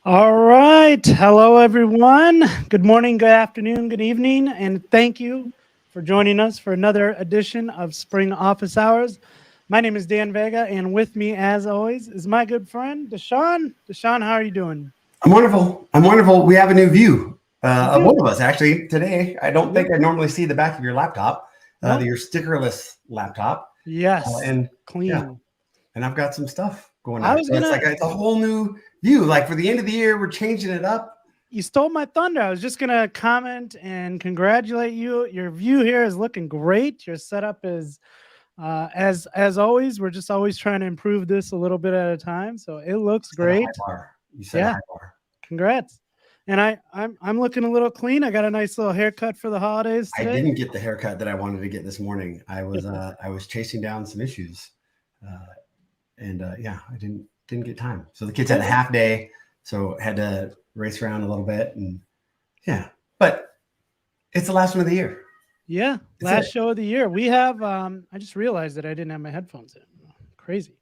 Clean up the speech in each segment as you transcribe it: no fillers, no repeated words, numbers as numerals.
All right. Hello, everyone. Good morning, good afternoon, good evening, and thank you for joining us for another edition of Spring Office Hours. My name is Dan Vega, and with me, as always, is my good friend, DaShaun. DaShaun, how are you doing? I'm wonderful. I'm wonderful. We have a new view We of both do. of us actually today. I don't We think do. I normally see the back of your laptop, Nope. your stickerless laptop, Yes. and yeah, Clean. and I've got some stuff going I on. was So it's gonna. like it's a whole new view. Like for the end of the year, we're changing it up. You stole my thunder. I was just gonna comment and congratulate you. Your view here is looking great. Your setup is as always, we're just always trying to improve this a little bit at a time. So it looks Set a high great. bar. You set a Yeah, high bar. congrats. And I'm looking a little clean. I got a nice little haircut for the holidays I today. didn't get the haircut that I wanted to get this morning. I was chasing down some issues, and I didn't get time. So the kids had a half day, so had to race around a little bit, and yeah, but it's the last one of the year. Yeah, That's last it. show of the year. We have I just realized that I didn't have my headphones in. Crazy.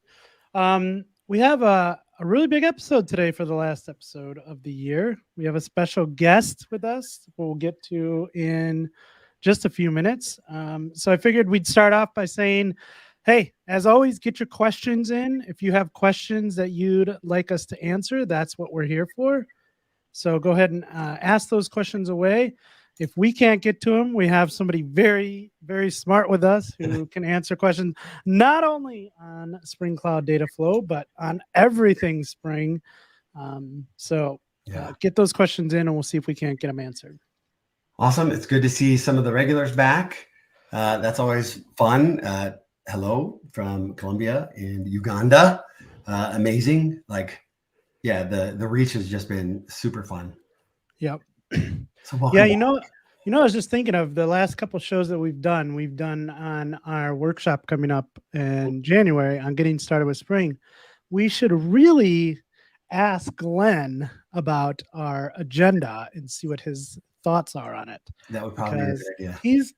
We have a really big episode today for the last episode of the year. We have a special guest with us we'll get to in just a few minutes. So I figured we'd start off by saying, hey, as always, get your questions in. If you have questions that you'd like us to answer, that's what we're here for. So go ahead and ask those questions away. If we can't get to them, we have somebody very, very smart with us who can answer questions not only on Spring Cloud Data Flow, but on everything Spring. Get those questions in and we'll see if we can't get them answered. Awesome. It's good to see some of the regulars back. That's always fun. Hello from Colombia and Uganda. Amazing. The reach has just been super fun. Yep. So welcome. Yeah, I was just thinking of the last couple shows that we've done. We've done on our workshop coming up in January on getting started with Spring. We should really ask Glenn about our agenda and see what his thoughts are on it. That would probably be a good idea.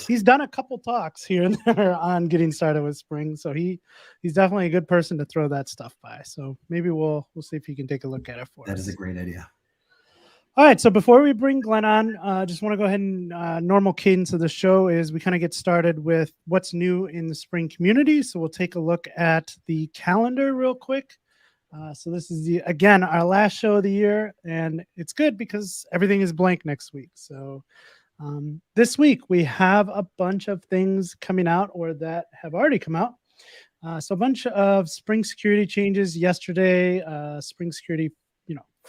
He's done a couple talks here and there on getting started with Spring, so he's definitely a good person to throw that stuff by. So maybe we'll see if he can take a look at it for us. That is a great idea. All right, so before we bring Glenn on, just want to go ahead and normal cadence of the show is we kind of get started with what's new in the Spring community. So we'll take a look at the calendar real quick. So this is again our last show of the year, and it's good because everything is blank next week. So this week we have a bunch of things coming out or that have already come out. So a bunch of Spring security changes yesterday. Spring security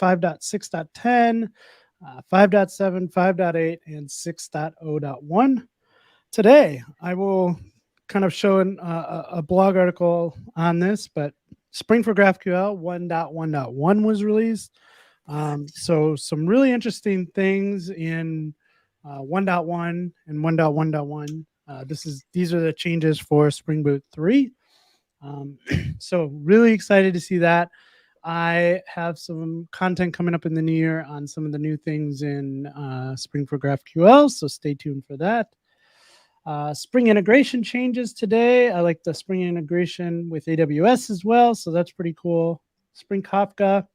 5.6.10, 5.7, 5.8, and 6.0.1. Today, I will kind of show a blog article on this, but Spring for GraphQL 1.1.1 was released. So some really interesting things in 1.1 and 1.1.1. These are the changes for Spring Boot 3. So really excited to see that. I have some content coming up in the new year on some of the new things in Spring for GraphQL, so stay tuned for that. Spring integration changes today. I like the Spring integration with AWS as well, so that's pretty cool. Spring Kafka.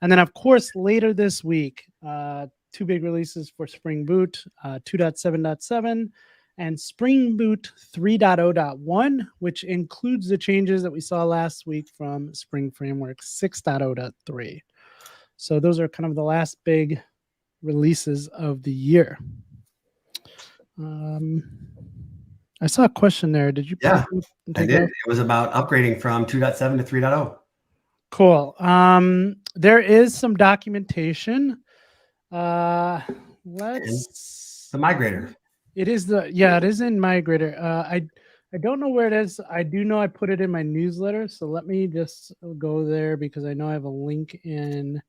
And then, of course, later this week, two big releases for Spring Boot, 2.7.7 and Spring Boot 3.0.1, which includes the changes that we saw last week from Spring Framework 6.0.3. So those are kind of the last big releases of the year. I saw a question there. Did you? Yeah, I did. It was about upgrading from 2.7 to 3.0. Cool. There is some documentation. Let's. The migrator. It is it is in Migrator. I don't know where it is. I do know I put it in my newsletter. So let me just go there because I know I have a link in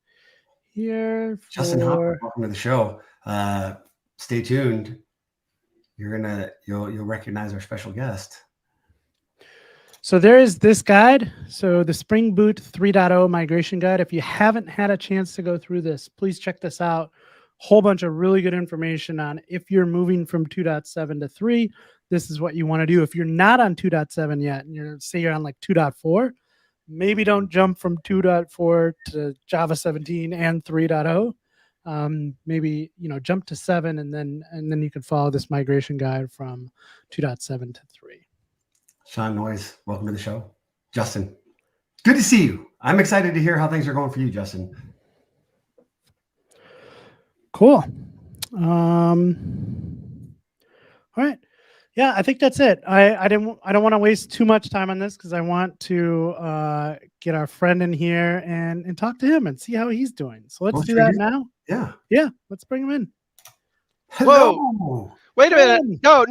here. Justin Hopper, welcome to the show. Stay tuned. You'll recognize our special guest. So there is this guide. So the Spring Boot 3.0 migration guide. If you haven't had a chance to go through this, please check this out. Whole bunch of really good information on if you're moving from 2.7 to 3, this is what you want to do. If you're not on 2.7 yet, and you're on like 2.4, maybe don't jump from 2.4 to Java 17 and 3.0. Maybe jump to 7, and then you can follow this migration guide from 2.7 to 3. Sean Noyes, welcome to the show. Justin, good to see you. I'm excited to hear how things are going for you, Justin. Cool. All right. Yeah, I think that's it. I don't want to waste too much time on this because I want to get our friend in here and talk to him and see how he's doing. So let's do that now. Yeah. Let's bring him in. Hello. Whoa. Wait a minute. No.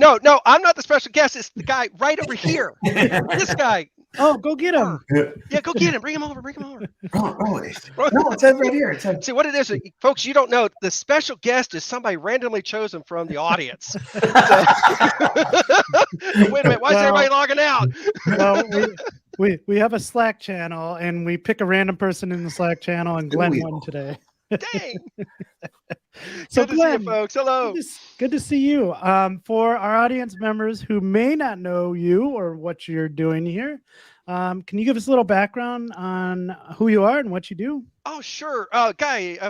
I'm not the special guest. It's the guy right over here. This guy. Oh, go get him. Yeah, go get him. Bring him over. No, it says right here. See what it is, folks. You don't know. The special guest is somebody randomly chosen from the audience. So... Wait a minute. Why is everybody logging out? Well, we have a Slack channel, and we pick a random person in the Slack channel, and Glenn won today. Dang. So good Glenn, to see you, folks. Hello. Good to see you. For our audience members who may not know you or what you're doing here, can you give us a little background on who you are and what you do? Oh, sure.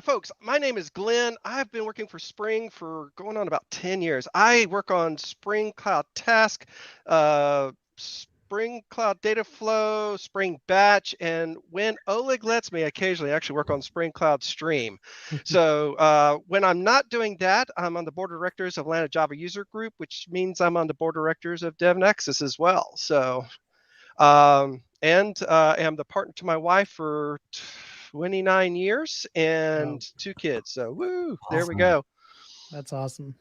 Folks, my name is Glenn. I've been working for Spring for going on about 10 years. I work on Spring Cloud Task, Spring Cloud Data Flow, Spring Batch, and when Oleg lets me, occasionally actually work on Spring Cloud Stream. So when I'm not doing that, I'm on the board of directors of Atlanta Java User Group, which means I'm on the board of directors of DevNexus as well. So, and I am the partner to my wife for 29 years and 2 kids. So, woo, there we go. That's awesome.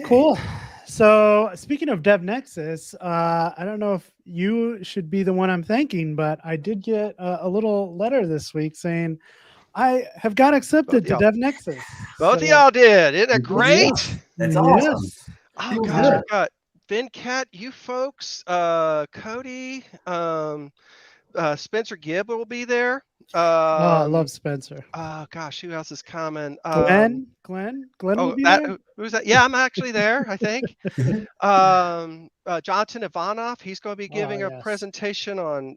Cool. So speaking of DevNexus, I don't know if you should be the one I'm thanking, but I did get a little letter this week saying I have got accepted to DevNexus. Both of y'all did. Isn't it great? That's awesome. Oh gosh, I've got VinCat, you folks, Cody, Spencer Gibb will be there. I love Spencer. Oh gosh, who else is coming? Glenn will be there? Who's that? Yeah, I'm actually there, I think. Jonathan Ivanov, he's going to be giving a presentation on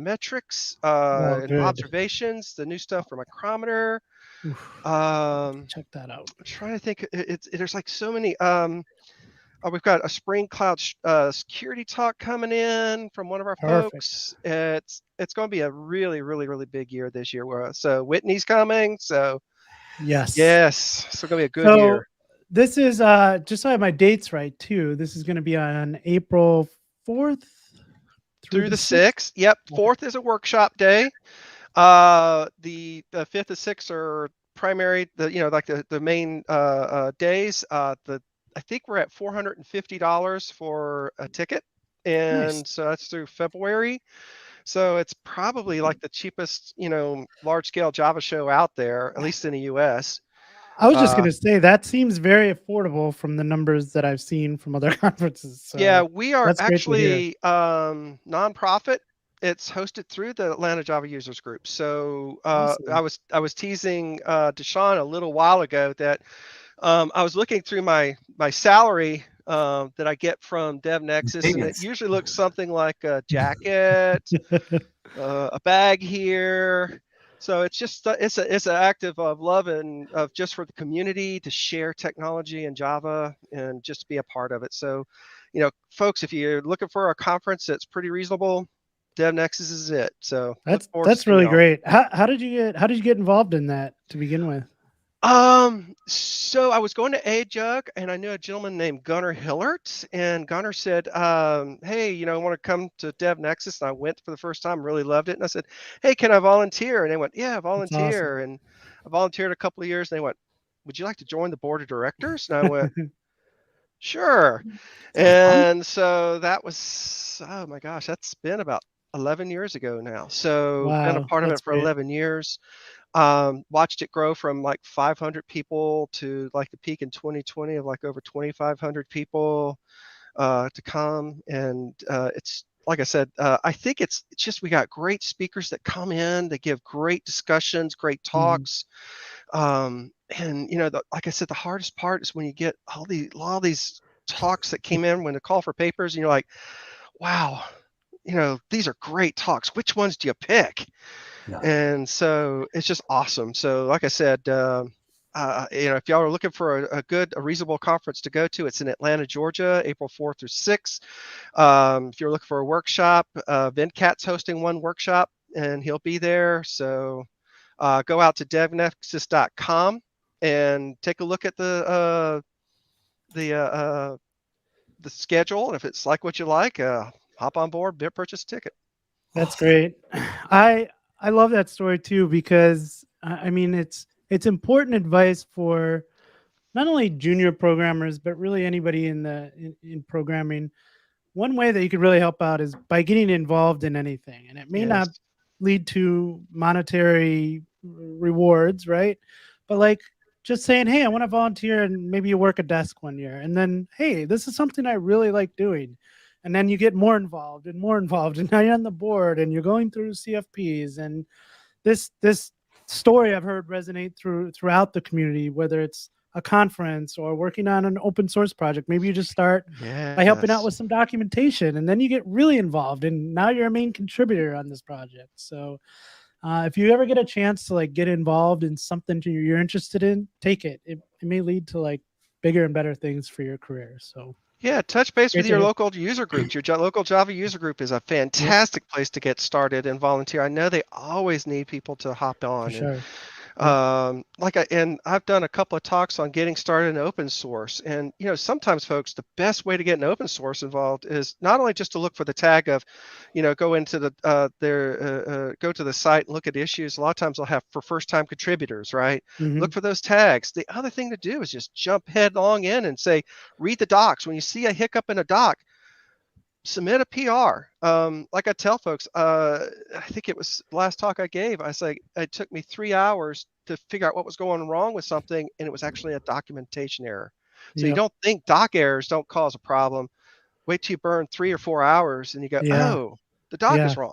metrics and observations, the new stuff for Micrometer. Check that out. I'm trying to think. There's like so many. We've got a Spring Cloud security talk coming in from one of our folks. It's going to be a really, really, really big year this year. So Whitney's coming. So yes. So it's going to be a good year. This is just so I have my dates right too. This is going to be on April 4th through the 6th. Yep, 4th is a workshop day. The 5th and 6th are primary. The main days. I think we're at $450 for a ticket, and so that's through February. So it's probably like the cheapest, large scale Java show out there, at least in the US. I was just going to say that seems very affordable from the numbers that I've seen from other conferences. So yeah, we are actually nonprofit. It's hosted through the Atlanta Java Users Group. So awesome. I was teasing DaShaun a little while ago that I was looking through my salary that I get from DevNexus, and it usually looks something like a jacket, a bag here. So it's just it's an act of love and of just for the community to share technology and Java and just be a part of it. So, folks, if you're looking for a conference that's pretty reasonable, DevNexus is it. So that's really great. How did you get involved in that to begin with? So I was going to AJUG and I knew a gentleman named Gunnar Hillert, and Gunnar said, hey, I want to come to DevNexus. And I went for the first time, really loved it. And I said, hey, can I volunteer? And they went, yeah, volunteer. Awesome. And I volunteered a couple of years, and they went, would you like to join the board of directors? And I went, sure. And so that was, oh my gosh, that's been about 11 years ago now. So been a part of it for 11 years. Watched it grow from like 500 people to like the peak in 2020 of like over 2,500 people to come. And it's like I said, I think it's just we got great speakers that come in, they give great discussions, great talks. And like I said, the hardest part is when you get all these talks that came in when the call for papers, and you're like, wow, these are great talks. Which ones do you pick? Yeah. And so it's just awesome. So like I said, if y'all are looking for a reasonable conference to go to, it's in Atlanta, Georgia, April 4th through 6th. If you're looking for a workshop, Venkat's hosting one workshop, and he'll be there. So go out to devnexus.com and take a look at the schedule. And if it's like what you like, hop on board, purchase a ticket. That's great. I love that story too, because I mean, it's important advice for not only junior programmers, but really anybody in programming. One way that you could really help out is by getting involved in anything, and it may not Yes. lead to monetary rewards, right? But like just saying, hey, I want to volunteer, and maybe you work a desk one year, and then, hey, this is something I really like doing. And then you get more involved, and now you're on the board, and you're going through CFPs. And this story I've heard resonate throughout the community, whether it's a conference or working on an open source project. Maybe you just start by helping out with some documentation, and then you get really involved, and now you're a main contributor on this project. So if you ever get a chance to like get involved in something you're interested in, take it. It may lead to like bigger and better things for your career. So yeah, touch base with Great to your hear. local user groups. Your local Java user group is a fantastic place to get started and volunteer. I know they always need people to hop on. for sure. And I've done a couple of talks on getting started in open source. And sometimes, folks, the best way to get an open source involved is not only just to look for the tag of, go into go to the site and look at issues. A lot of times they'll have for first-time contributors, right? Mhm. Look for those tags. The other thing to do is just jump headlong in and say, read the docs. When you see a hiccup in a doc, submit a PR. Like I tell folks, I think it was the last talk I gave, I say it took me 3 hours to figure out what was going wrong with something, and it was actually a documentation error. So you Yep. don't think doc errors don't cause a problem. Wait till you burn 3 or 4 hours and you go, Yeah. oh, the doc Yeah. is wrong.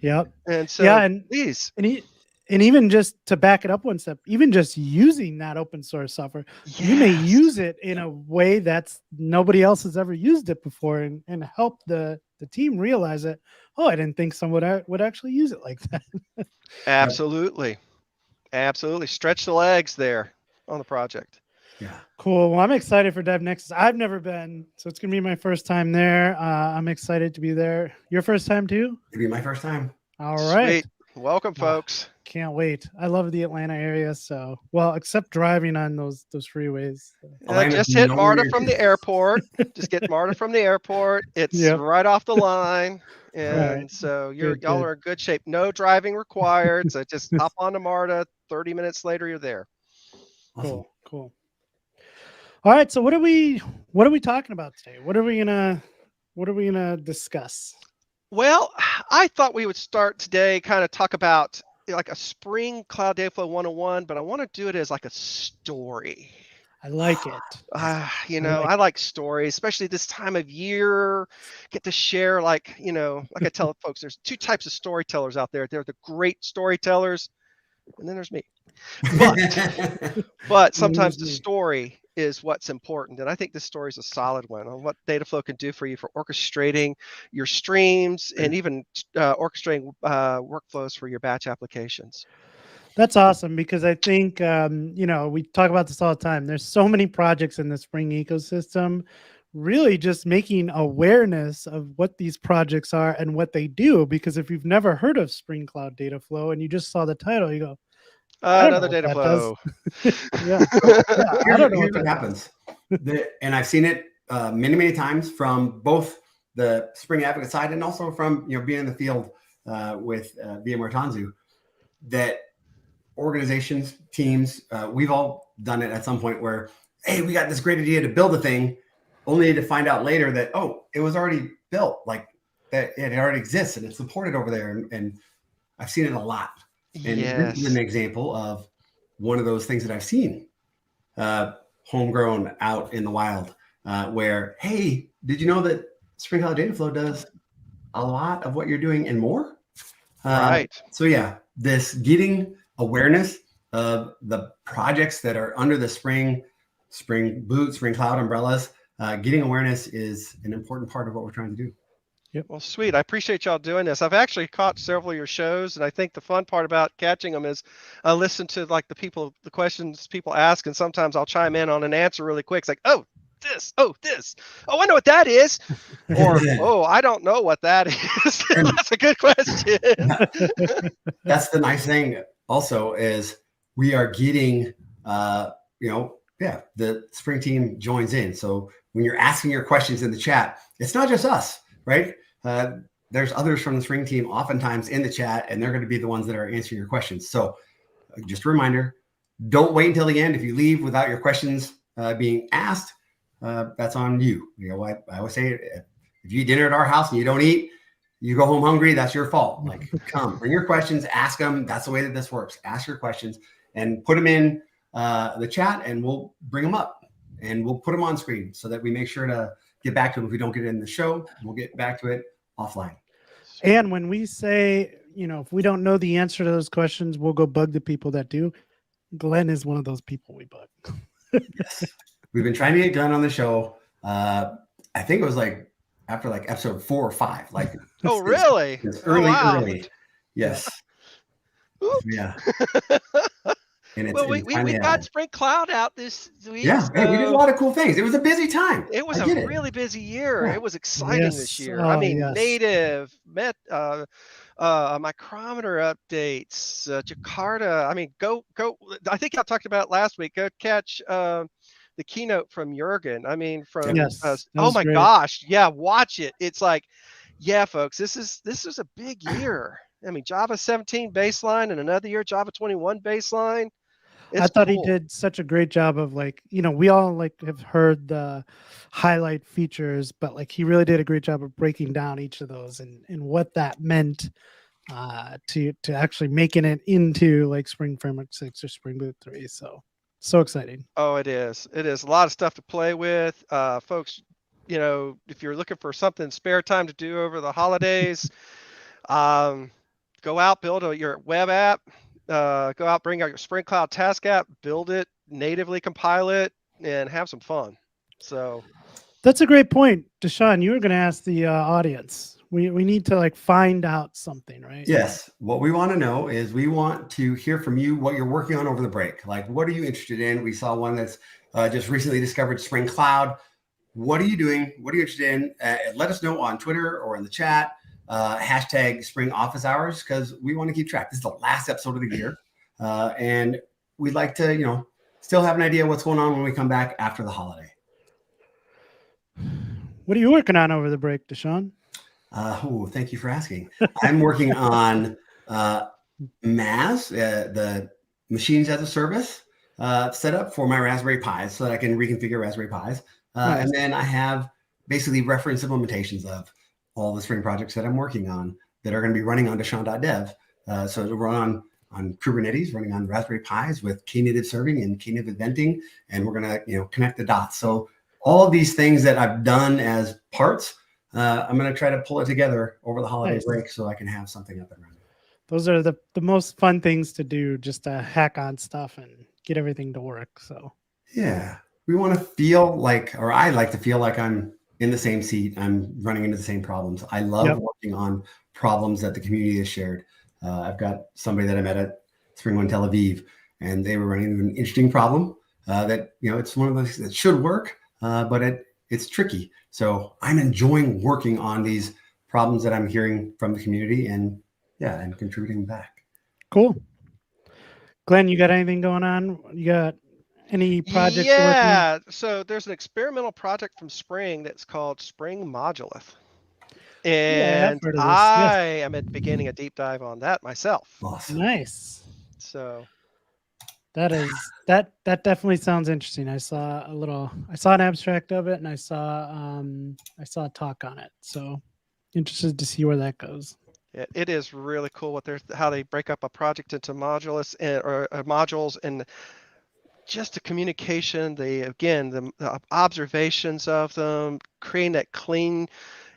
Yep. And so Yeah. And please, and even just to back it up one step, even just using that open source software, you may yes. use it in a way that's nobody else has ever used it before, and help the team realize that, oh, I didn't think someone would actually use it like that. Absolutely. Absolutely. Stretch the legs there on the project. Yeah. Cool. Well, I'm excited for DevNexus. I've never been, so it's gonna be my first time there. I'm excited to be there. Your first time too? It'd be my first time. All right. Sweet. Welcome, folks. Can't wait. I love the Atlanta area. So, well, except driving on those freeways. Just hit MARTA from the airport. Just get MARTA from the airport. It's right off the line. And so y'all are in good shape. No driving required. So just hop on to MARTA. 30 minutes later, you're there. Awesome. Cool. All right. So what are we talking about today? What are we gonna discuss? Well, I thought we would start today, kind of talk about like a Spring Cloud Dataflow 101, but I want to do it as like a story. I like it. I like stories, especially this time of year. Get to share, like I tell folks, there's two types of storytellers out there. They're the great storytellers, and then there's me. But sometimes the story is what's important. And I think this story is a solid one on what Dataflow can do for you for orchestrating your streams and even orchestrating workflows for your batch applications. That's awesome, because I think, we talk about this all the time. There's so many projects in the Spring ecosystem, really just making awareness of what these projects are and what they do. Because if you've never heard of Spring Cloud Dataflow and you just saw the title, you go, another Dataflow. I don't know what happens. And I've seen it many, many times from both the Spring advocate side and also from being in the field with VMware Tanzu, that organizations, teams, we've all done it at some point where, hey, we got this great idea to build a thing, only to find out later that, oh, it was already built, like that it already exists and it's supported over there. And I've seen it a lot. And this is an example of one of those things that I've seen homegrown out in the wild, where, hey, did you know that Spring Cloud Dataflow does a lot of what you're doing and more? Right. So yeah, this getting awareness of the projects that are under the Spring Boot, Spring Cloud umbrellas, getting awareness is an important part of what we're trying to do. Yep. Well, sweet. I appreciate y'all doing this. I've actually caught several of your shows, and I think the fun part about catching them is I listen to like the questions people ask, and sometimes I'll chime in on an answer really quick. It's like, oh, this, oh, this, oh, I know what that is, or oh, I don't know what that is. That's a good question. That's the nice thing. Also, is we are getting, the Spring team joins in. So when you're asking your questions in the chat, it's not just us, right? There's others from the Spring team oftentimes in the chat, and they're going to be the ones that are answering your questions. So just a reminder, don't wait until the end. If you leave without your questions being asked, that's on you. I always say, if you eat dinner at our house and you don't eat, you go home hungry, that's your fault. Like, come, bring your questions, ask them. That's the way that this works. Ask your questions and put them in the chat, and we'll bring them up and we'll put them on screen so that we make sure to get back to them. If we don't get it in the show, we'll get back to it offline. And when we say, if we don't know the answer to those questions, we'll go bug the people that do. Glenn is one of those people we bug. Yes. We've been trying to get Glenn on the show. I think it was like after like episode 4 or 5. Like, oh, really? It's early, oh, wow. early. Yes. Yeah. And well, we got Spring Cloud out this week. Yeah, hey, we did a lot of cool things. It was a busy time. It was a really busy year. Yeah. It was exciting this year. Oh, I mean, native, micrometer updates, Jakarta. I mean, go. I think I talked about it last week. Go catch the keynote from Jurgen. I mean, from oh my gosh, yeah, watch it. It's like, yeah, folks, this is a big year. I mean, Java 17 baseline, and another year Java 21 baseline. I thought he did such a great job of we all have heard the highlight features, but he really did a great job of breaking down each of those and what that meant to actually making it into Spring Framework 6 or Spring Boot 3. So exciting. Oh, it is. It is a lot of stuff to play with. Folks, if you're looking for something spare time to do over the holidays, go out, build your web app. Go out, bring out your Spring Cloud Task app, build it, natively compile it, and have some fun. So that's a great point. DaShaun, you were going to ask the audience. We need to find out something, right? Yes. What we want to know is we want to hear from you what you're working on over the break. Like, what are you interested in? We saw one that's just recently discovered Spring Cloud. What are you doing? What are you interested in? Let us know on Twitter or in the chat. Hashtag Spring Office Hours, because we want to keep track. This is the last episode of the year, and we'd like to, still have an idea what's going on when we come back after the holiday. What are you working on over the break, DaShaun? Thank you for asking. I'm working on MAS, the Machines as a Service setup for my Raspberry Pis, so that I can reconfigure Raspberry Pis, nice. And then I have basically reference implementations of all the Spring projects that I'm working on that are going to be running on DaShaun.dev. So it'll run on Kubernetes, running on Raspberry Pis with Knative serving and Knative eventing, and we're going to connect the dots. So all of these things that I've done as parts, I'm going to try to pull it together over the holiday break so I can have something up and running. Those are the most fun things to do, just to hack on stuff and get everything to work. So yeah, we want to feel or I like to feel like I'm in the same seat. I'm running into the same problems. I love working on problems that the community has shared. I've got somebody that I met at SpringOne Tel Aviv, and they were running into an interesting problem that, it's one of those that should work, but it's tricky. So I'm enjoying working on these problems that I'm hearing from the community and contributing back. Cool. Glenn, you got anything going on? You got any projects? Yeah, so there's an experimental project from Spring that's called Spring Modulith. And I am beginning a deep dive on that myself. Awesome. Nice. So that definitely sounds interesting. I saw an abstract of it, and I saw a talk on it. So interested to see where that goes. It is really cool how they break up a project into modules and just the communication, the observations of them, creating that clean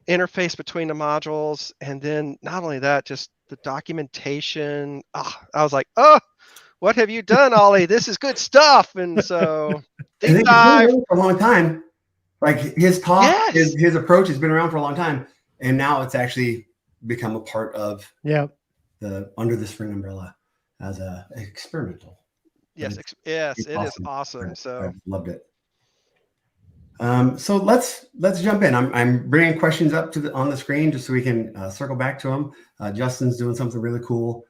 interface between the modules, and then not only that, just the documentation. I was like, oh, what have you done, Ollie? This is good stuff. And so deep dive for a long time. Like his talk, his approach has been around for a long time. and now it's actually become a part of Yeah. under the Spring umbrella as a experimental. Yes, It's yes, it is awesome. awesome. So I've loved it. So let's jump in. I'm bringing questions up on the screen just so we can circle back to them. Justin's doing something really cool.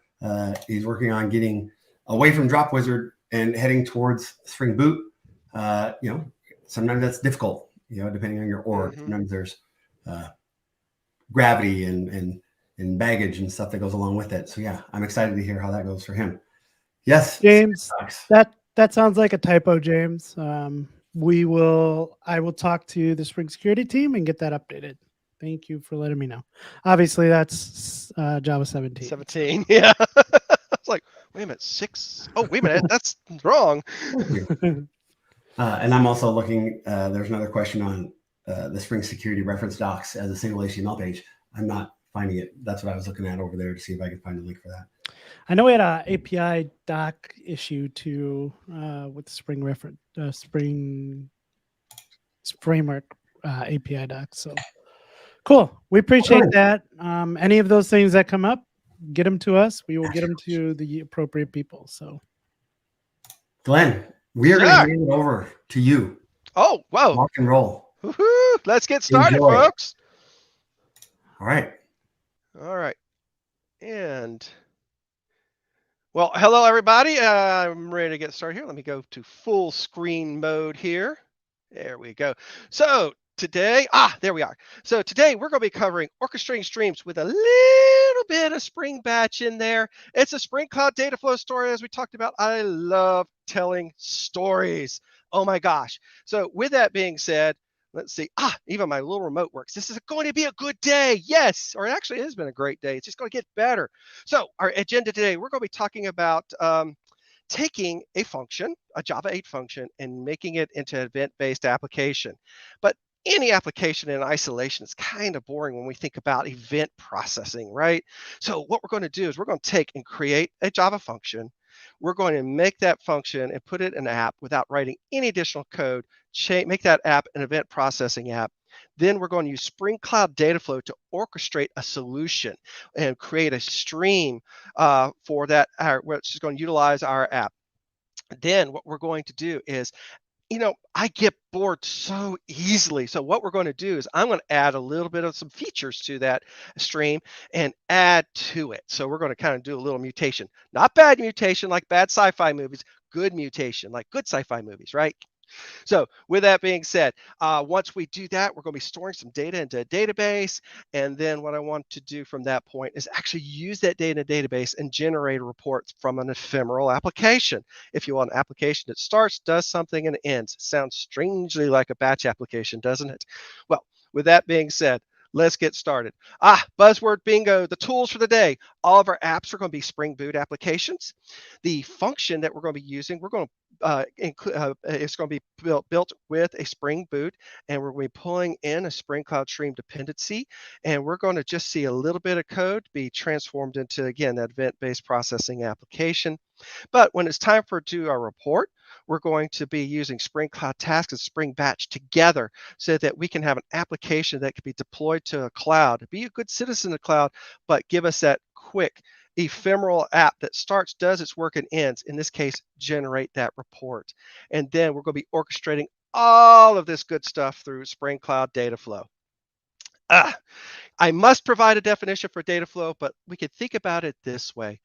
He's working on getting away from Drop Wizard and heading towards Spring Boot. Sometimes that's difficult, depending on your org. Sometimes there's gravity and baggage and stuff that goes along with it. So yeah, I'm excited to hear how that goes for him. Yes, James, that sounds like a typo, James. I will talk to the Spring Security team and get that updated. Thank you for letting me know. Obviously, that's Java 17. 17, yeah. I was like, wait a minute, 6? Oh, wait a minute, that's wrong. And I'm also looking. There's another question on the Spring Security reference docs as a single HTML page. I'm not finding it. That's what I was looking at over there to see if I can find a link for that. I know we had an API doc issue too with the Spring reference, Spring framework API doc. So cool. We appreciate that. Any of those things that come up, get them to us. We will get them to the appropriate people. So, Glenn, we are going to hand it over to you. Oh, whoa. Rock and roll. Woo-hoo. Let's get started, Enjoy. folks. All right. And well, hello, everybody. I'm ready to get started here. Let me go to full screen mode here. There we go. So today, there we are. So today we're going to be covering orchestrating streams with a little bit of Spring Batch in there. It's a Spring Cloud data flow story, as we talked about. I love telling stories. Oh my gosh. So with that being said, let's see. Even my little remote works. This is going to be a good day. Yes. Or actually, it has been a great day. It's just going to get better. So our agenda today, we're going to be talking about taking a function, a Java 8 function, and making it into an event-based application. But any application in isolation is kind of boring when we think about event processing, right? So what we're going to do is we're going to take and create a Java function. We're going to make that function and put it in an app without writing any additional code, make that app an event processing app. Then we're going to use Spring Cloud Dataflow to orchestrate a solution and create a stream for that, which is going to utilize our app. Then what we're going to do is, I get bored so easily. So what we're going to do is I'm going to add a little bit of some features to that stream and add to it. So we're going to kind of do a little mutation, not bad mutation like bad sci-fi movies, good mutation like good sci-fi movies, right? So with that being said, once we do that, we're going to be storing some data into a database. And then what I want to do from that point is actually use that data in a database and generate reports from an ephemeral application. If you want an application that starts, does something, and ends. Sounds strangely like a batch application, doesn't it? Well, with that being said, let's get started. Buzzword bingo, the tools for the day. All of our apps are going to be Spring Boot applications. The function that we're going to be using, we're going to it's going to be built with a Spring Boot, and we're going to be pulling in a Spring Cloud Stream dependency, and we're going to just see a little bit of code be transformed into, again, that event-based processing application. But when it's time to do our report, we're going to be using Spring Cloud Tasks and Spring Batch together so that we can have an application that can be deployed to a cloud, be a good citizen of the cloud, but give us that quick ephemeral app that starts, does its work, and ends. In this case, generate that report. And then we're going to be orchestrating all of this good stuff through Spring Cloud Dataflow. I must provide a definition for Dataflow, but we could think about it this way.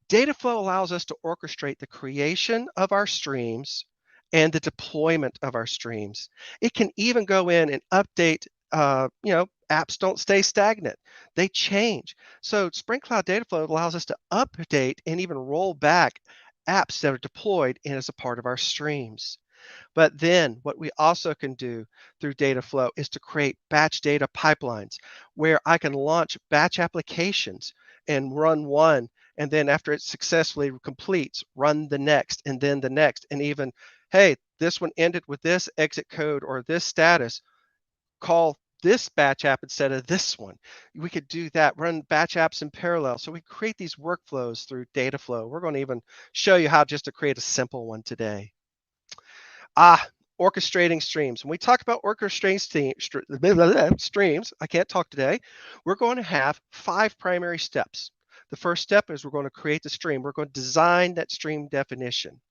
Dataflow allows us to orchestrate the creation of our streams and the deployment of our streams. It can even go in and update, apps don't stay stagnant. They change. So Spring Cloud Dataflow allows us to update and even roll back apps that are deployed in as a part of our streams. But then what we also can do through Dataflow is to create batch data pipelines where I can launch batch applications and run one, and then after it successfully completes, run the next, and then the next, and even, hey, this one ended with this exit code or this status, call this batch app instead of this one. We could do that, run batch apps in parallel. So we create these workflows through Dataflow. We're going to even show you how just to create a simple one today. orchestrating streams. When we talk about orchestrating streams, I can't talk today, we're going to have 5 primary steps. The first step is we're going to create the stream. We're going to design that stream definition.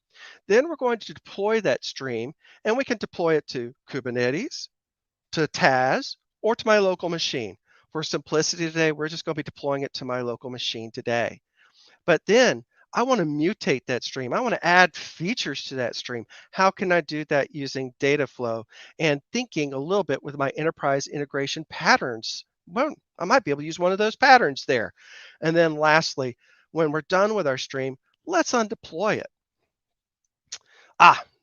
Then we're going to deploy that stream, and we can deploy it to Kubernetes, to Taz, or to my local machine. For simplicity today, we're just going to be deploying it to my local machine today. But then I want to mutate that stream. I want to add features to that stream. How can I do that using data flow and thinking a little bit with my enterprise integration patterns? Well, I might be able to use one of those patterns there. And then lastly, when we're done with our stream, let's undeploy it.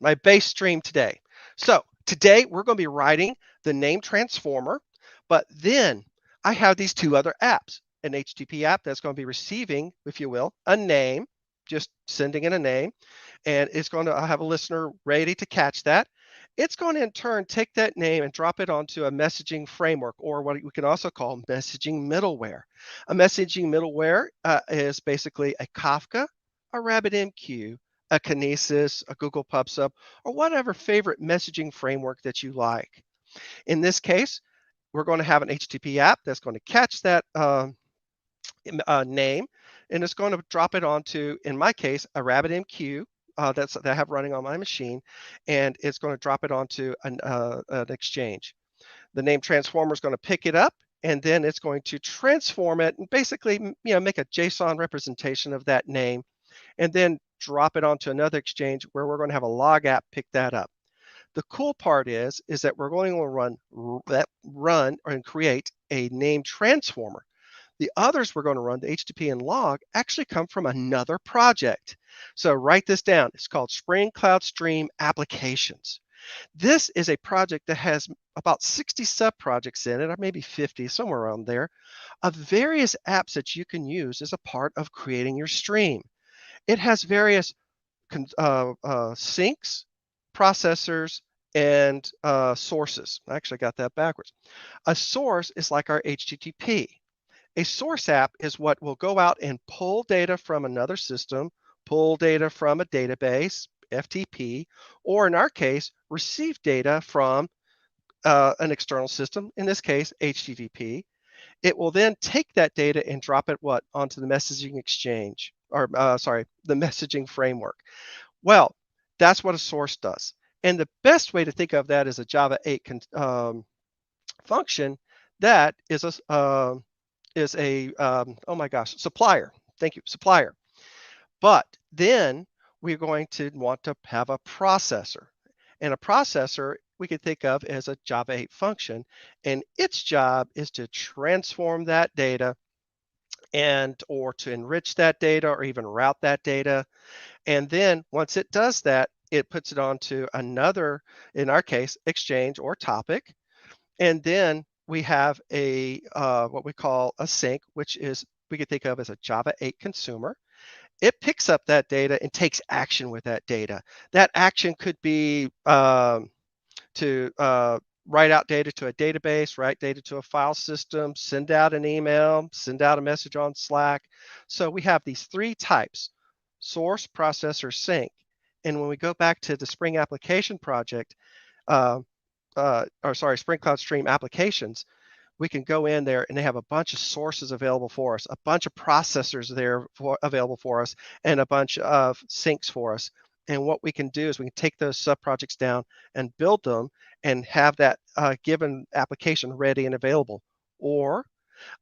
My base stream today. So today we're going to be writing the name transformer, but then I have these 2 other apps. An HTTP app that's going to be receiving, if you will, a name, just sending in a name, and it's going to have a listener ready to catch that. It's going to in turn take that name and drop it onto a messaging framework, or what we can also call messaging middleware. A messaging middleware is basically a Kafka, a RabbitMQ, a Kinesis, a Google PubSub, or whatever favorite messaging framework that you like. In this case, we're going to have an HTTP app that's going to catch that name, and it's going to drop it onto, in my case, a RabbitMQ that I have running on my machine, and it's going to drop it onto an exchange. The name transformer is going to pick it up, and then it's going to transform it and basically, make a JSON representation of that name, and then drop it onto another exchange where we're going to have a log app pick that up. The cool part is that we're going to run and create a name transformer. The others we're going to run, the HTTP and log, actually come from another project. So write this down. It's called Spring Cloud Stream Applications. This is a project that has about 60 sub-projects in it, or maybe 50, somewhere around there, of various apps that you can use as a part of creating your stream. It has various sinks, processors, and sources. I actually got that backwards. A source is like our HTTP. A source app is what will go out and pull data from another system, pull data from a database, FTP, or in our case, receive data from an external system, in this case, HTTP. It will then take that data and drop it onto the messaging exchange, or the messaging framework. Well, that's what a source does. And the best way to think of that is a Java 8 function that is a supplier. Thank you, supplier. But then we're going to want to have a processor. And a processor we could think of as a Java 8 function, and its job is to transform that data or to enrich that data or even route that data. And then once it does that, it puts it onto another, in our case, exchange or topic. And then we have a what we call a sink, which is we could think of as a Java 8 consumer. It picks up that data and takes action with that data. That action could be to write out data to a database, write data to a file system, send out an email, send out a message on Slack. So we have these 3 types: source, processor, sink. And when we go back to the Spring Application project, Spring Cloud Stream Applications, we can go in there and they have a bunch of sources available for us, a bunch of processors there available for us, and a bunch of sinks for us. And what we can do is we can take those sub-projects down and build them and have that given application ready and available. Or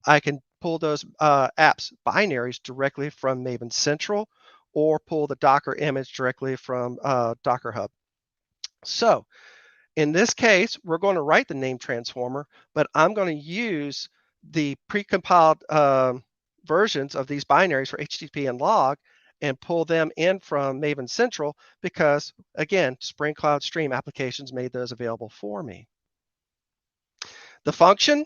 I can pull those apps binaries directly from Maven Central, or pull the Docker image directly from Docker Hub. So in this case, we're going to write the name transformer, but I'm going to use the precompiled versions of these binaries for HTTP and log and pull them in from Maven Central because, again, Spring Cloud Stream Applications made those available for me. The function,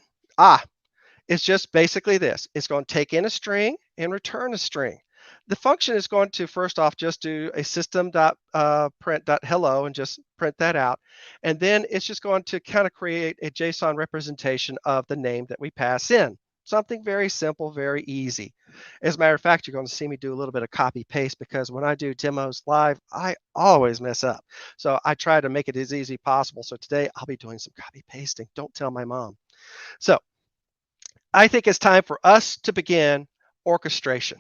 it's just basically this. It's going to take in a string and return a string. The function is going to first off just do a system.print.hello and just print that out. And then it's just going to kind of create a JSON representation of the name that we pass in. Something very simple, very easy. As a matter of fact, you're going to see me do a little bit of copy paste because when I do demos live, I always mess up. So I try to make it as easy as possible. So today I'll be doing some copy pasting. Don't tell my mom. So I think it's time for us to begin orchestration.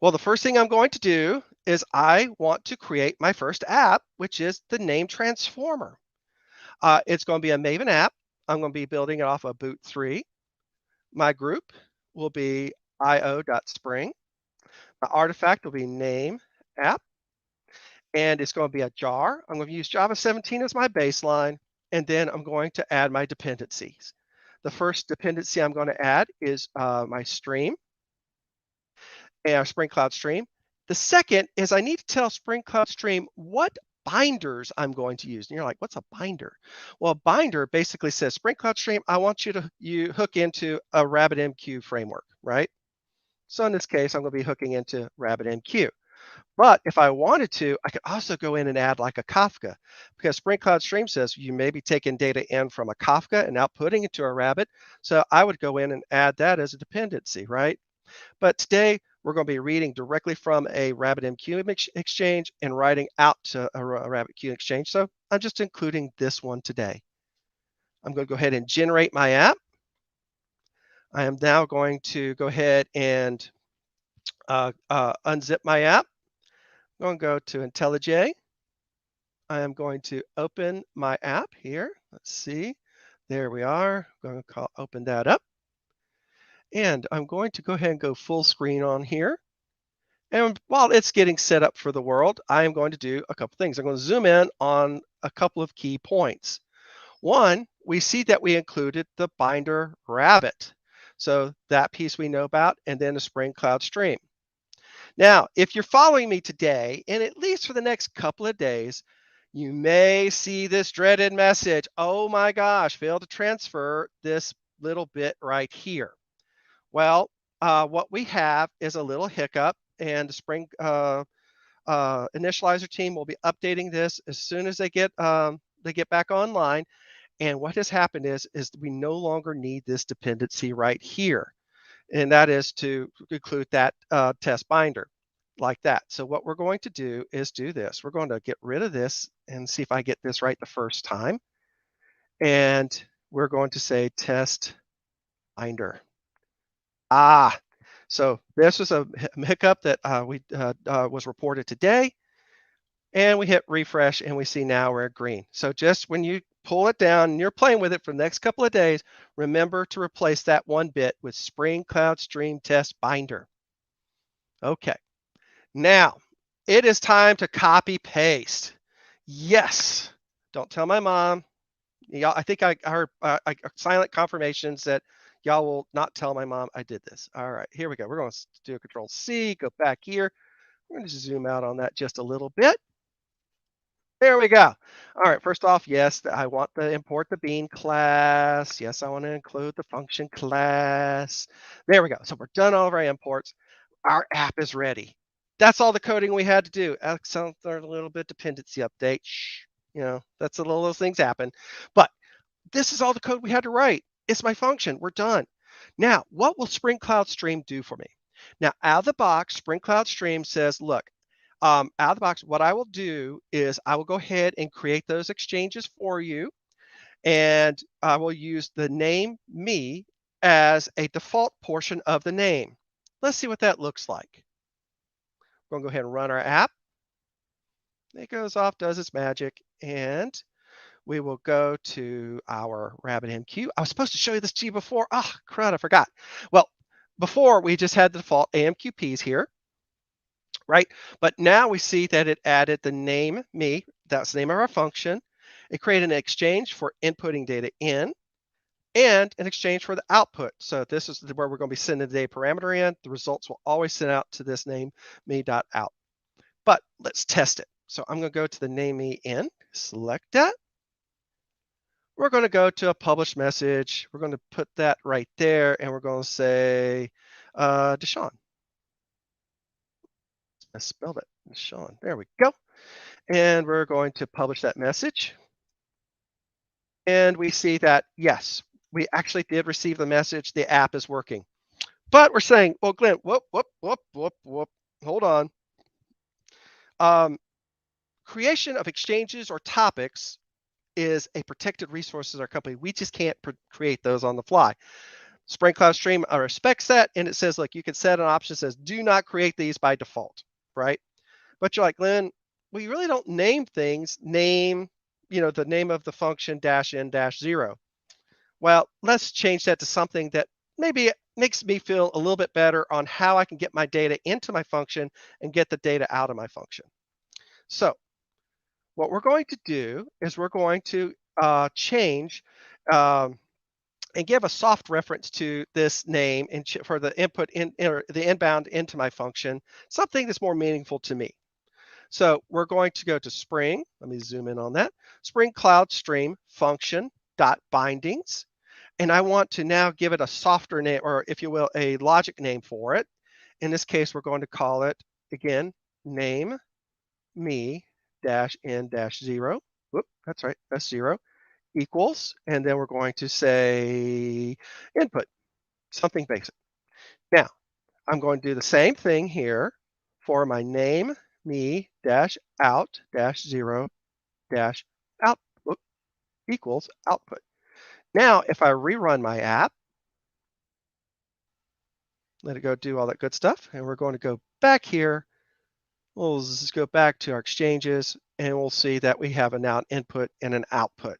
Well, the first thing I'm going to do is I want to create my first app, which is the name transformer. It's going to be a Maven app. I'm going to be building it off of boot 3. My group will be io.spring. My artifact will be name app. And it's going to be a jar. I'm going to use Java 17 as my baseline. And then I'm going to add my dependencies. The first dependency I'm going to add is my stream, and Spring Cloud Stream. The second is I need to tell Spring Cloud Stream what binders I'm going to use. And you're like, what's a binder? Well, a binder basically says, Spring Cloud Stream, I want you to hook into a RabbitMQ framework, right? So in this case, I'm going to be hooking into RabbitMQ. But if I wanted to, I could also go in and add like a Kafka, because Spring Cloud Stream says you may be taking data in from a Kafka and outputting it to a Rabbit. So I would go in and add that as a dependency, right? But today we're going to be reading directly from a RabbitMQ exchange and writing out to a RabbitMQ exchange. So I'm just including this one today. I'm going to go ahead and generate my app. I am now going to go ahead and unzip my app. I'm going to go to IntelliJ. I am going to open my app here. Let's see. There we are. I'm going to open that up. And I'm going to go ahead and go full screen on here. And while it's getting set up for the world, I am going to do a couple things. I'm going to zoom in on a couple of key points. One, we see that we included the binder Rabbit. So that piece we know about, and then the Spring Cloud Stream. Now, if you're following me today, and at least for the next couple of days, you may see this dreaded message. Oh my gosh, failed to transfer this little bit right here. Well, what we have is a little hiccup, and the Spring initializer team will be updating this as soon as they get back online. And what has happened is we no longer need this dependency right here. And that is to include that test binder like that. So what we're going to do is do this. We're going to get rid of this and see if I get this right the first time. And we're going to say test binder. So this was a hiccup that was reported today. And we hit refresh and we see now we're at green. So just when you pull it down and you're playing with it for the next couple of days, remember to replace that one bit with Spring Cloud Stream Test Binder. Okay, now it is time to copy paste. Yes, don't tell my mom. Y'all, I think I heard silent confirmations that y'all will not tell my mom I did this. All right, here we go. We're going to do a Control C, go back here. We're going to zoom out on that just a little bit. There we go. All right, first off, yes, I want to import the bean class. Yes, I want to include the function class. There we go. So we're done all of our imports. Our app is ready. That's all the coding we had to do. A little bit dependency update. Shh, that's a little those things happen. But this is all the code we had to write. It's my function. We're done. Now, what will Spring Cloud Stream do for me? Now, out of the box, Spring Cloud Stream says, look, out of the box, what I will do is I will go ahead and create those exchanges for you. And I will use the name me as a default portion of the name. Let's see what that looks like. We're going to go ahead and run our app. It goes off, does its magic, and we will go to our RabbitMQ. I was supposed to show you this to you before. Oh, crud, I forgot. Well, before we just had the default AMQPs here, right? But now we see that it added the name me. That's the name of our function. It created an exchange for inputting data in and an exchange for the output. So this is where we're going to be sending the data parameter in. The results will always send out to this name me.out. But let's test it. So I'm going to go to the name me in, select that. We're going to go to a publish message. We're going to put that right there, and we're going to say DaShaun. I spelled it, DaShaun. There we go. And we're going to publish that message. And we see that, yes, we actually did receive the message, the app is working. But we're saying, well, Glenn, whoop, hold on. Creation of exchanges or topics is a protected resource in our company. We just can't create those on the fly. Spring Cloud Stream respects that, and it says, like, you can set an option that says, do not create these by default, right? But you're like, Glenn, we really don't name things. Name, the name of the function -n-0. Well, let's change that to something that maybe makes me feel a little bit better on how I can get my data into my function and get the data out of my function. So what we're going to do is we're going to change and give a soft reference to this name and for the input or the inbound into my function, something that's more meaningful to me. So we're going to go to Spring. Let me zoom in on that. Spring Cloud Stream function dot bindings. And I want to now give it a softer name, or if you will, a logic name for it. In this case, we're going to call it, again, name me -n-0. Whoop, that's right, that's 0 equals, and then we're going to say input, something basic. Now, I'm going to do the same thing here for my name me -out -0 -out equals output. Now, if I rerun my app, let it go do all that good stuff, and we're going to go back here. We'll just go back to our exchanges, and we'll see that we have now an input and an output.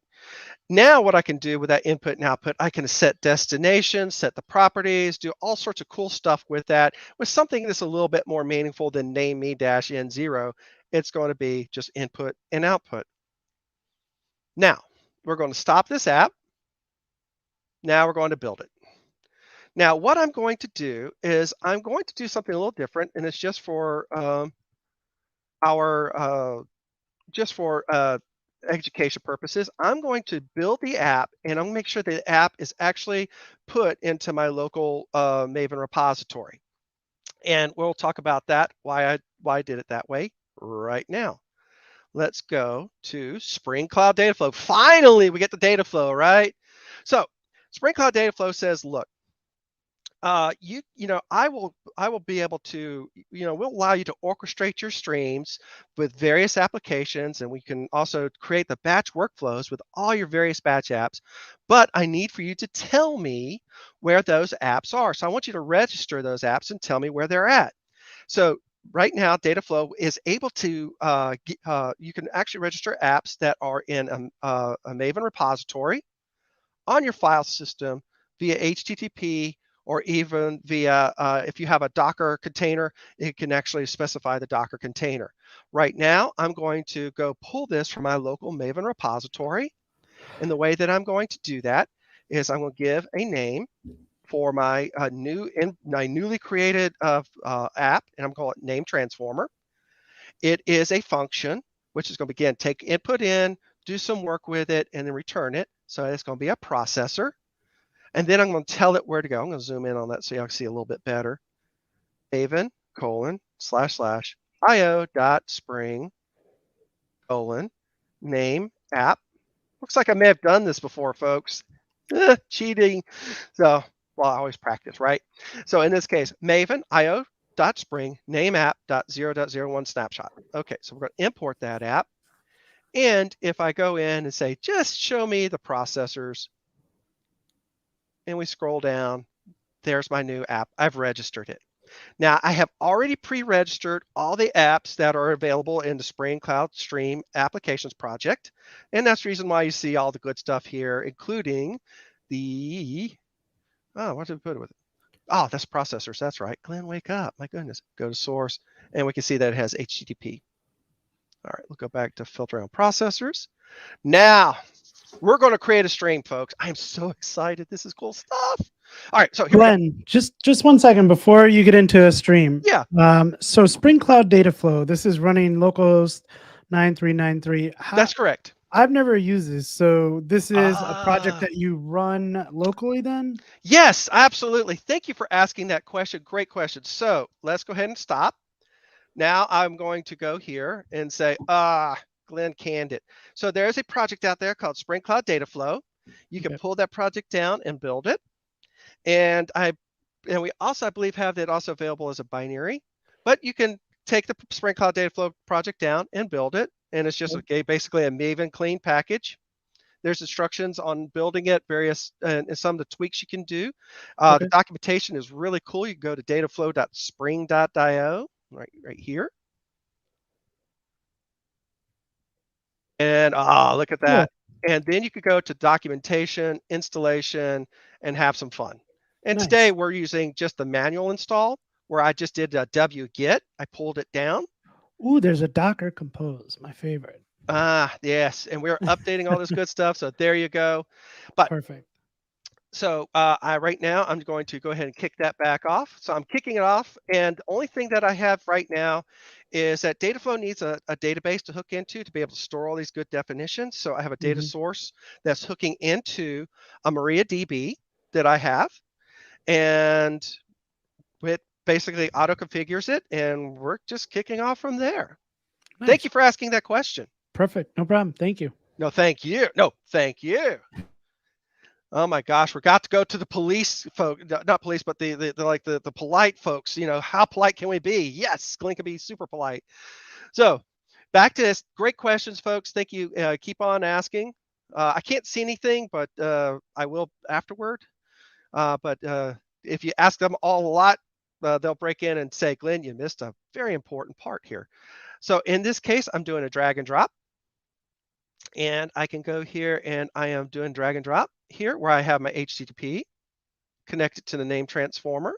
Now what I can do with that input and output, I can set destinations, set the properties, do all sorts of cool stuff with that. With something that's a little bit more meaningful than name me -n0, it's going to be just input and output. Now, we're going to stop this app. Now we're going to build it. Now, what I'm going to do is I'm going to do something a little different, and it's just for education purposes. I'm going to build the app, and I'm going to make sure the app is actually put into my local Maven repository. And we'll talk about that, why I did it that way right now. Let's go to Spring Cloud Dataflow. Finally, we get the data flow, right? So Spring Cloud Dataflow says, look, I will be able to, we'll allow you to orchestrate your streams with various applications, and we can also create the batch workflows with all your various batch apps. But I need for you to tell me where those apps are. So I want you to register those apps and tell me where they're at. So right now, Dataflow is able to, you can actually register apps that are in a Maven repository on your file system via HTTP, or even via, if you have a Docker container, it can actually specify the Docker container. Right now, I'm going to go pull this from my local Maven repository. And the way that I'm going to do that is I'm going to give a name for my newly created app, and I'm calling it name transformer. It is a function, which is going to, again, take input in, do some work with it, and then return it. So it's going to be a processor. And then I'm going to tell it where to go. I'm going to zoom in on that so y'all can see a little bit better. Maven : //io.spring : name app. Looks like I may have done this before, folks. Cheating. So, well, I always practice, right? So in this case, Maven io.spring name app.0.01 snapshot. Okay, so we're going to import that app. And if I go in and say, just show me the processors, and we scroll down, there's my new app. I've registered it. Now, I have already pre-registered all the apps that are available in the Spring Cloud Stream Applications project. And that's the reason why you see all the good stuff here, including the, what did we put it with? Oh, that's processors. That's right. Glenn, wake up. My goodness. Go to source, and we can see that it has HTTP. All right, we'll go back to filtering on processors. Now, we're going to create a stream, folks. I am so excited. This is cool stuff. All right, so here Glenn, just 1 second before you get into a stream. Yeah. So Spring Cloud Dataflow, this is running localhost 9393. That's correct. I've never used this. So this is a project that you run locally then? Yes, absolutely. Thank you for asking that question. Great question. So let's go ahead and stop. Now I'm going to go here and say, Glenn canned it. So there's a project out there called Spring Cloud Dataflow. You can Okay. pull that project down and build it. And we also, I believe, have that also available as a binary, but you can take the Spring Cloud Dataflow project down and build it. And it's just basically a Maven clean package. There's instructions on building it, various and some of the tweaks you can do. The documentation is really cool. You can go to dataflow.spring.io right here. And look at that. And then you could go to documentation, installation, and have some fun. And Nice. today we're using just the manual install where I just did a wget. I pulled it down. Ooh, there's a Docker Compose, my favorite. Yes. And we're updating all this good stuff. So there you go. But Perfect. so right now I'm going to go ahead and kick that back off. So I'm kicking it off. And the only thing that I have right now is that Dataflow needs a database to hook into to be able to store all these good definitions. So I have a data source that's hooking into a MariaDB that I have. And it basically auto configures it. And we're just kicking off from there. Nice. Thank you for asking that question. Perfect. No problem. Thank you. No, thank you. No, thank you. Oh my gosh, we got to go to the police folk, not police, but the polite folks. You know, how polite can we be? Yes, Glenn can be super polite. So back to this. Great questions, folks. Thank you. Keep on asking. I can't see anything, but I will afterward. But if you ask them all a lot, they'll break in and say, Glenn, you missed a very important part here. So in this case, I'm doing a drag and drop. And I can go here and I am doing drag and drop here where I have my HTTP, connect it to the name transformer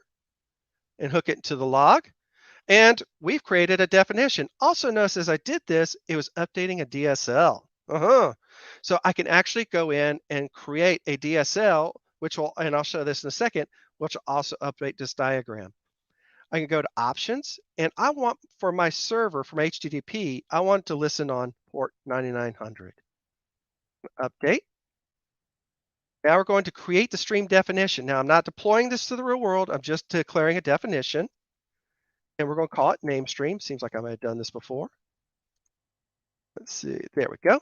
and hook it to the log. And we've created a definition. Also notice as I did this, it was updating a DSL. So I can actually go in and create a DSL, which will, and I'll show this in a second, which will also update this diagram. I can go to options and I want for my server from HTTP, I want to listen on port 9900. Update. Now we're going to create the stream definition. Now I'm not deploying this to the real world. I'm just declaring a definition. And we're going to call it name stream. Seems like I might have done this before. Let's see. There we go.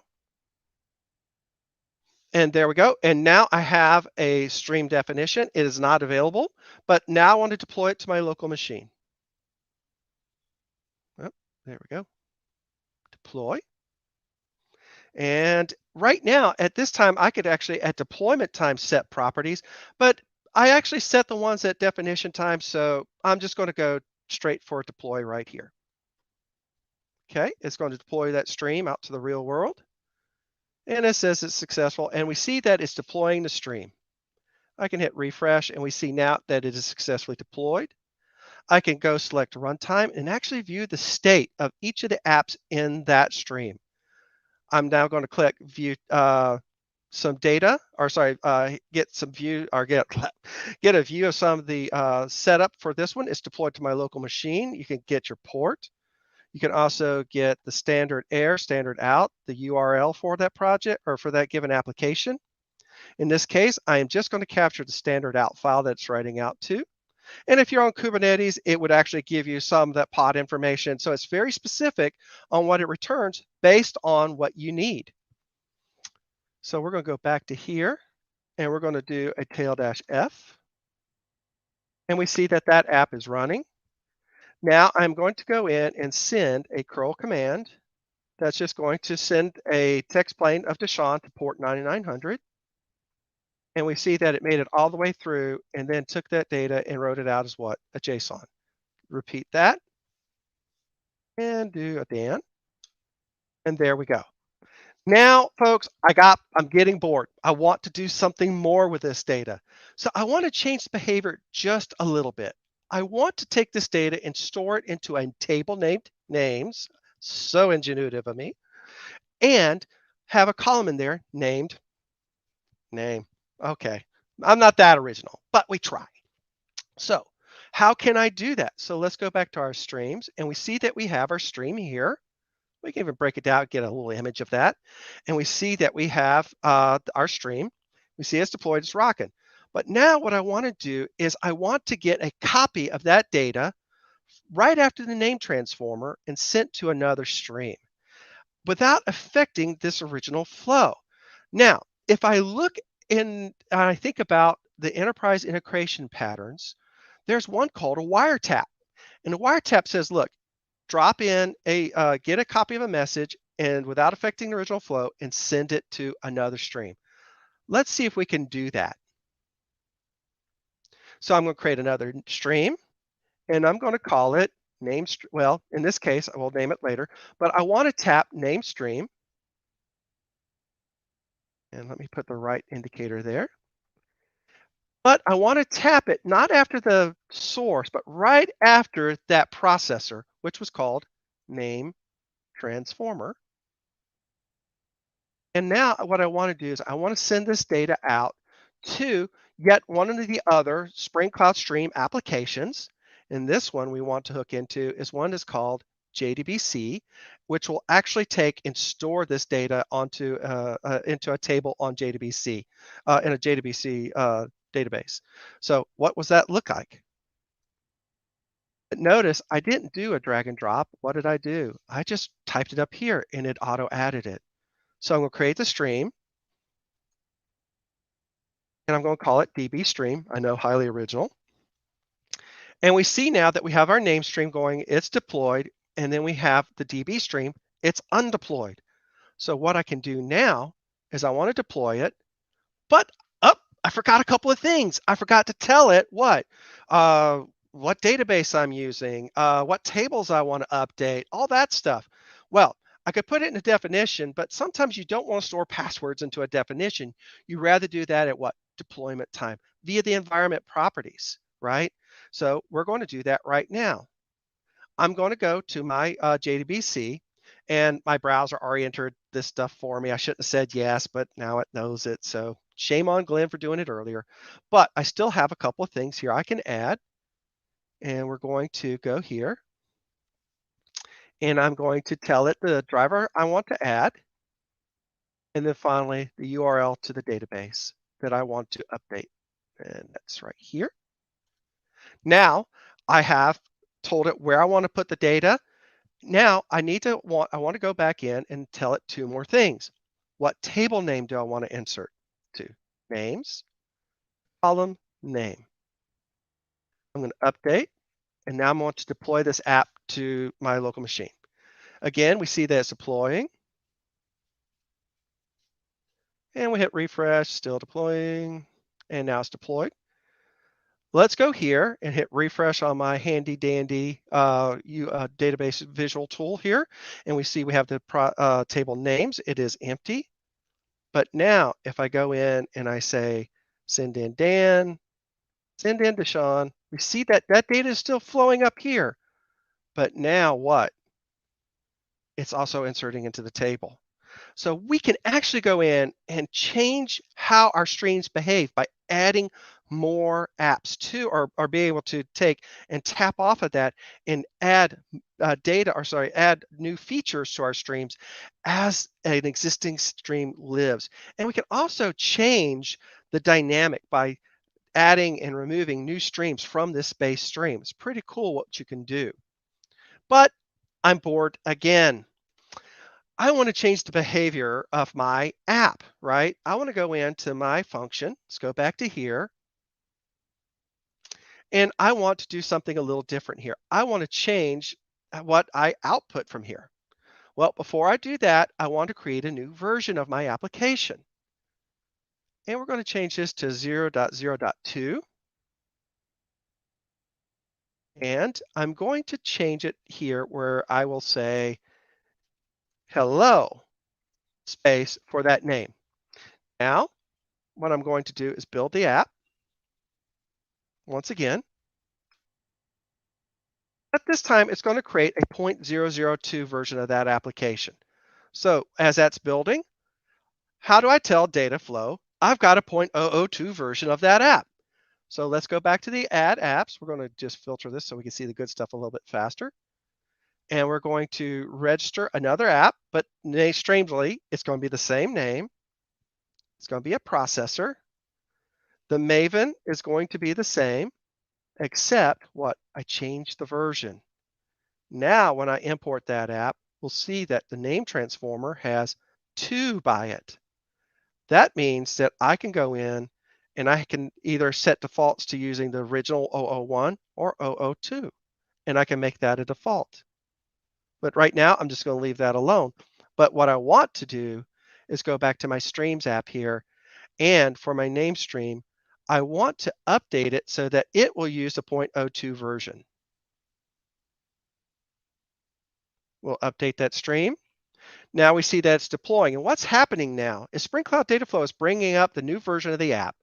And there we go. And now I have a stream definition. It is not available, but now I want to deploy it to my local machine. Oh, there we go. Deploy. And right now, at this time, I could actually, at deployment time, set properties, but I actually set the ones at definition time, so I'm just going to go straight for deploy right here. Okay, it's going to deploy that stream out to the real world. And it says it's successful, and we see that it's deploying the stream. I can hit refresh, and we see now that it is successfully deployed. I can go select runtime and actually view the state of each of the apps in that stream. I'm now going to click view some data, or sorry, get some view, or get a view of some of the setup for this one. It's deployed to my local machine. You can get your port. You can also get the standard air, standard out, the URL for that project or for that given application. In this case, I am just going to capture the standard out file that's writing out to. And if you're on Kubernetes, it would actually give you some of that pod information. So it's very specific on what it returns based on what you need. So we're going to go back to here and we're going to do a tail-f. And we see that that app is running. Now I'm going to go in and send a curl command that's just going to send a text plane of DaShaun to port 9900. And we see that it made it all the way through and then took that data and wrote it out as what? A JSON. Repeat that and do a Dan. And there we go. Now, folks, I'm getting bored. I want to do something more with this data. So I want to change the behavior just a little bit. I want to take this data and store it into a table named names. So ingenuitive of me. And have a column in there named name. Okay, I'm not that original, but we try. So how can I do that? So let's go back to our streams and we see that we have our stream here. We can even break it down, get a little image of that. And we see that we have our stream. We see it's deployed, it's rocking. But now what I want to do is I want to get a copy of that data right after the name transformer and sent to another stream without affecting this original flow. Now, if I look I think about the enterprise integration patterns, there's one called a wiretap. And a wiretap says, look, drop in get a copy of a message and without affecting the original flow and send it to another stream. Let's see if we can do that. So I'm going to create another stream and I'm going to call it name. Well, in this case, I will name it later, but I want to tap name stream. And let me put the right indicator there. But I want to tap it not after the source, but right after that processor, which was called name transformer. And now what I want to do is I want to send this data out to yet one of the other Spring Cloud Stream applications. And this one we want to hook into is one that's called JDBC, which will actually take and store this data onto into a table on JDBC, in a JDBC database. So what was that look like? But notice I didn't do a drag and drop. What did I do? I just typed it up here and it auto added it. So I'm going to create the stream and I'm going to call it DB stream. I know, highly original. And we see now that we have our name stream going, it's deployed, and then we have the DB stream, it's undeployed. So what I can do now is I want to deploy it, but I forgot a couple of things. I forgot to tell it what database I'm using, what tables I want to update, all that stuff. Well, I could put it in a definition, but sometimes you don't want to store passwords into a definition. You rather do that at what? Deployment time via the environment properties, right? So we're going to do that right now. I'm going to go to my JDBC, and my browser already entered this stuff for me. I shouldn't have said yes, but now it knows it. So shame on Glenn for doing it earlier. But I still have a couple of things here I can add. And we're going to go here. And I'm going to tell it the driver I want to add. And then finally, the URL to the database that I want to update. And that's right here. Now I have told it where I want to put the data. Now I want to go back in and tell it two more things. What table name do I want to insert to? Names, column name. I'm going to update, and now I'm going to deploy this app to my local machine. Again, we see that it's deploying. And we hit refresh, still deploying, and now it's deployed. Let's go here and hit refresh on my handy dandy database visual tool here. And we see we have the table names. It is empty. But now if I go in and I say, send in Dan, send in DaShaun, we see that that data is still flowing up here. But now what? It's also inserting into the table. So we can actually go in and change how our streams behave by adding more apps to, or be able to take and tap off of that and add add new features to our streams as an existing stream lives. And we can also change the dynamic by adding and removing new streams from this base stream. It's pretty cool what you can do. But I'm bored again. I want to change the behavior of my app, right? I want to go into my function. Let's go back to here. And I want to do something a little different here. I want to change what I output from here. Well, before I do that, I want to create a new version of my application. And we're going to change this to 0.0.2. And I'm going to change it here where I will say, hello, space for that name. Now, what I'm going to do is build the app once again. But this time, it's going to create a 0.002 version of that application. So as that's building, how do I tell data flow? I've got a 0.002 version of that app. So let's go back to the add apps. We're going to just filter this so we can see the good stuff a little bit faster. And we're going to register another app, but strangely, it's going to be the same name. It's going to be a processor. The Maven is going to be the same, except what? I changed the version. Now, when I import that app, we'll see that the name transformer has 2 by it. That means that I can go in and I can either set defaults to using the original 001 or 002, and I can make that a default. But right now, I'm just going to leave that alone. But what I want to do is go back to my Streams app here, and for my name stream, I want to update it so that it will use the 0.02 version. We'll update that stream. Now we see that it's deploying. And what's happening now is Spring Cloud Dataflow is bringing up the new version of the app.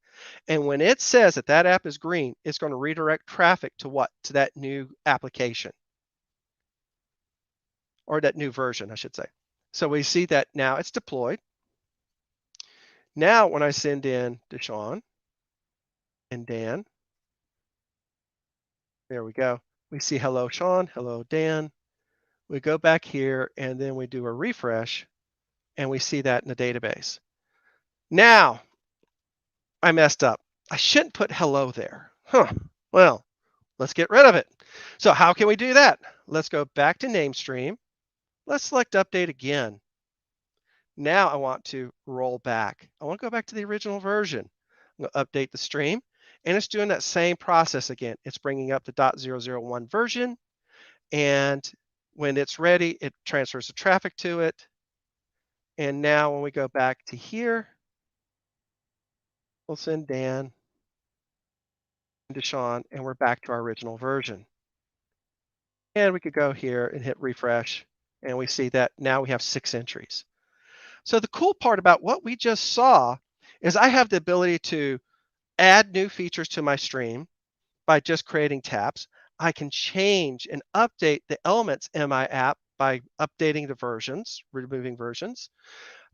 And when it says that that app is green, it's going to redirect traffic to what? To that new application. Or that new version, I should say. So we see that now it's deployed. Now when I send in DaShaun and Dan, there we go. We see hello Sean, hello Dan. We go back here and then we do a refresh and we see that in the database. Now, I messed up. I shouldn't put hello there. Well, let's get rid of it. So how can we do that? Let's go back to name stream. Let's select update again. Now I want to roll back. I want to go back to the original version. I'm going to update the stream, and it's doing that same process again. It's bringing up the .001 version, and when it's ready, it transfers the traffic to it. And now when we go back to here, we'll send Dan and DaShaun, and we're back to our original version. And we could go here and hit refresh, and we see that now we have 6 entries. So the cool part about what we just saw is I have the ability to add new features to my stream by just creating tabs. I can change and update the elements in my app by updating the versions, removing versions.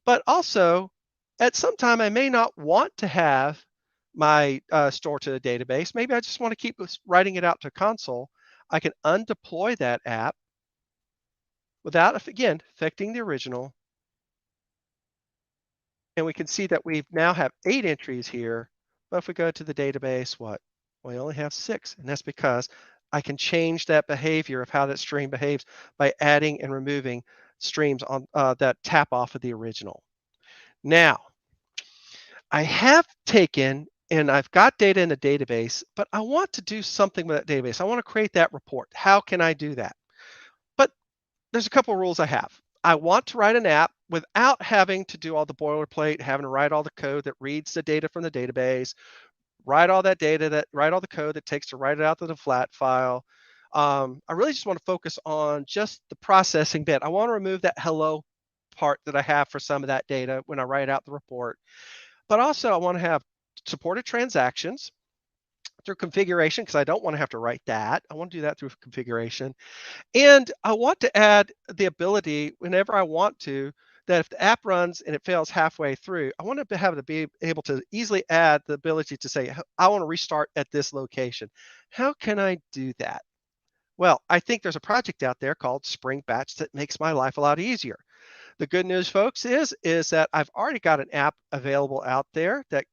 But also, at some time, I may not want to have my store to the database. Maybe I just want to keep writing it out to console. I can undeploy that app without, again, affecting the original. And we can see that we now have 8 entries here. But if we go to the database, what? We only have 6. And that's because I can change that behavior of how that stream behaves by adding and removing streams on that tap off of the original. Now, I have taken and I've got data in the database, but I want to do something with that database. I want to create that report. How can I do that? But there's a couple of rules I have. I want to write an app without having to do all the boilerplate, having to write all the code that reads the data from the database, write all that data, write all the code that takes to write it out to the flat file. I really just want to focus on just the processing bit. I want to remove that hello part that I have for some of that data when I write out the report. But also I want to have supported transactions through configuration because I don't want to have to write that. I want to do that through configuration. And I want to add the ability whenever I want to, that if the app runs and it fails halfway through, I want to have to be able to easily add the ability to say, I want to restart at this location. How can I do that? Well, I think there's a project out there called Spring Batch that makes my life a lot easier. The good news, folks, is that I've already got an app available out there that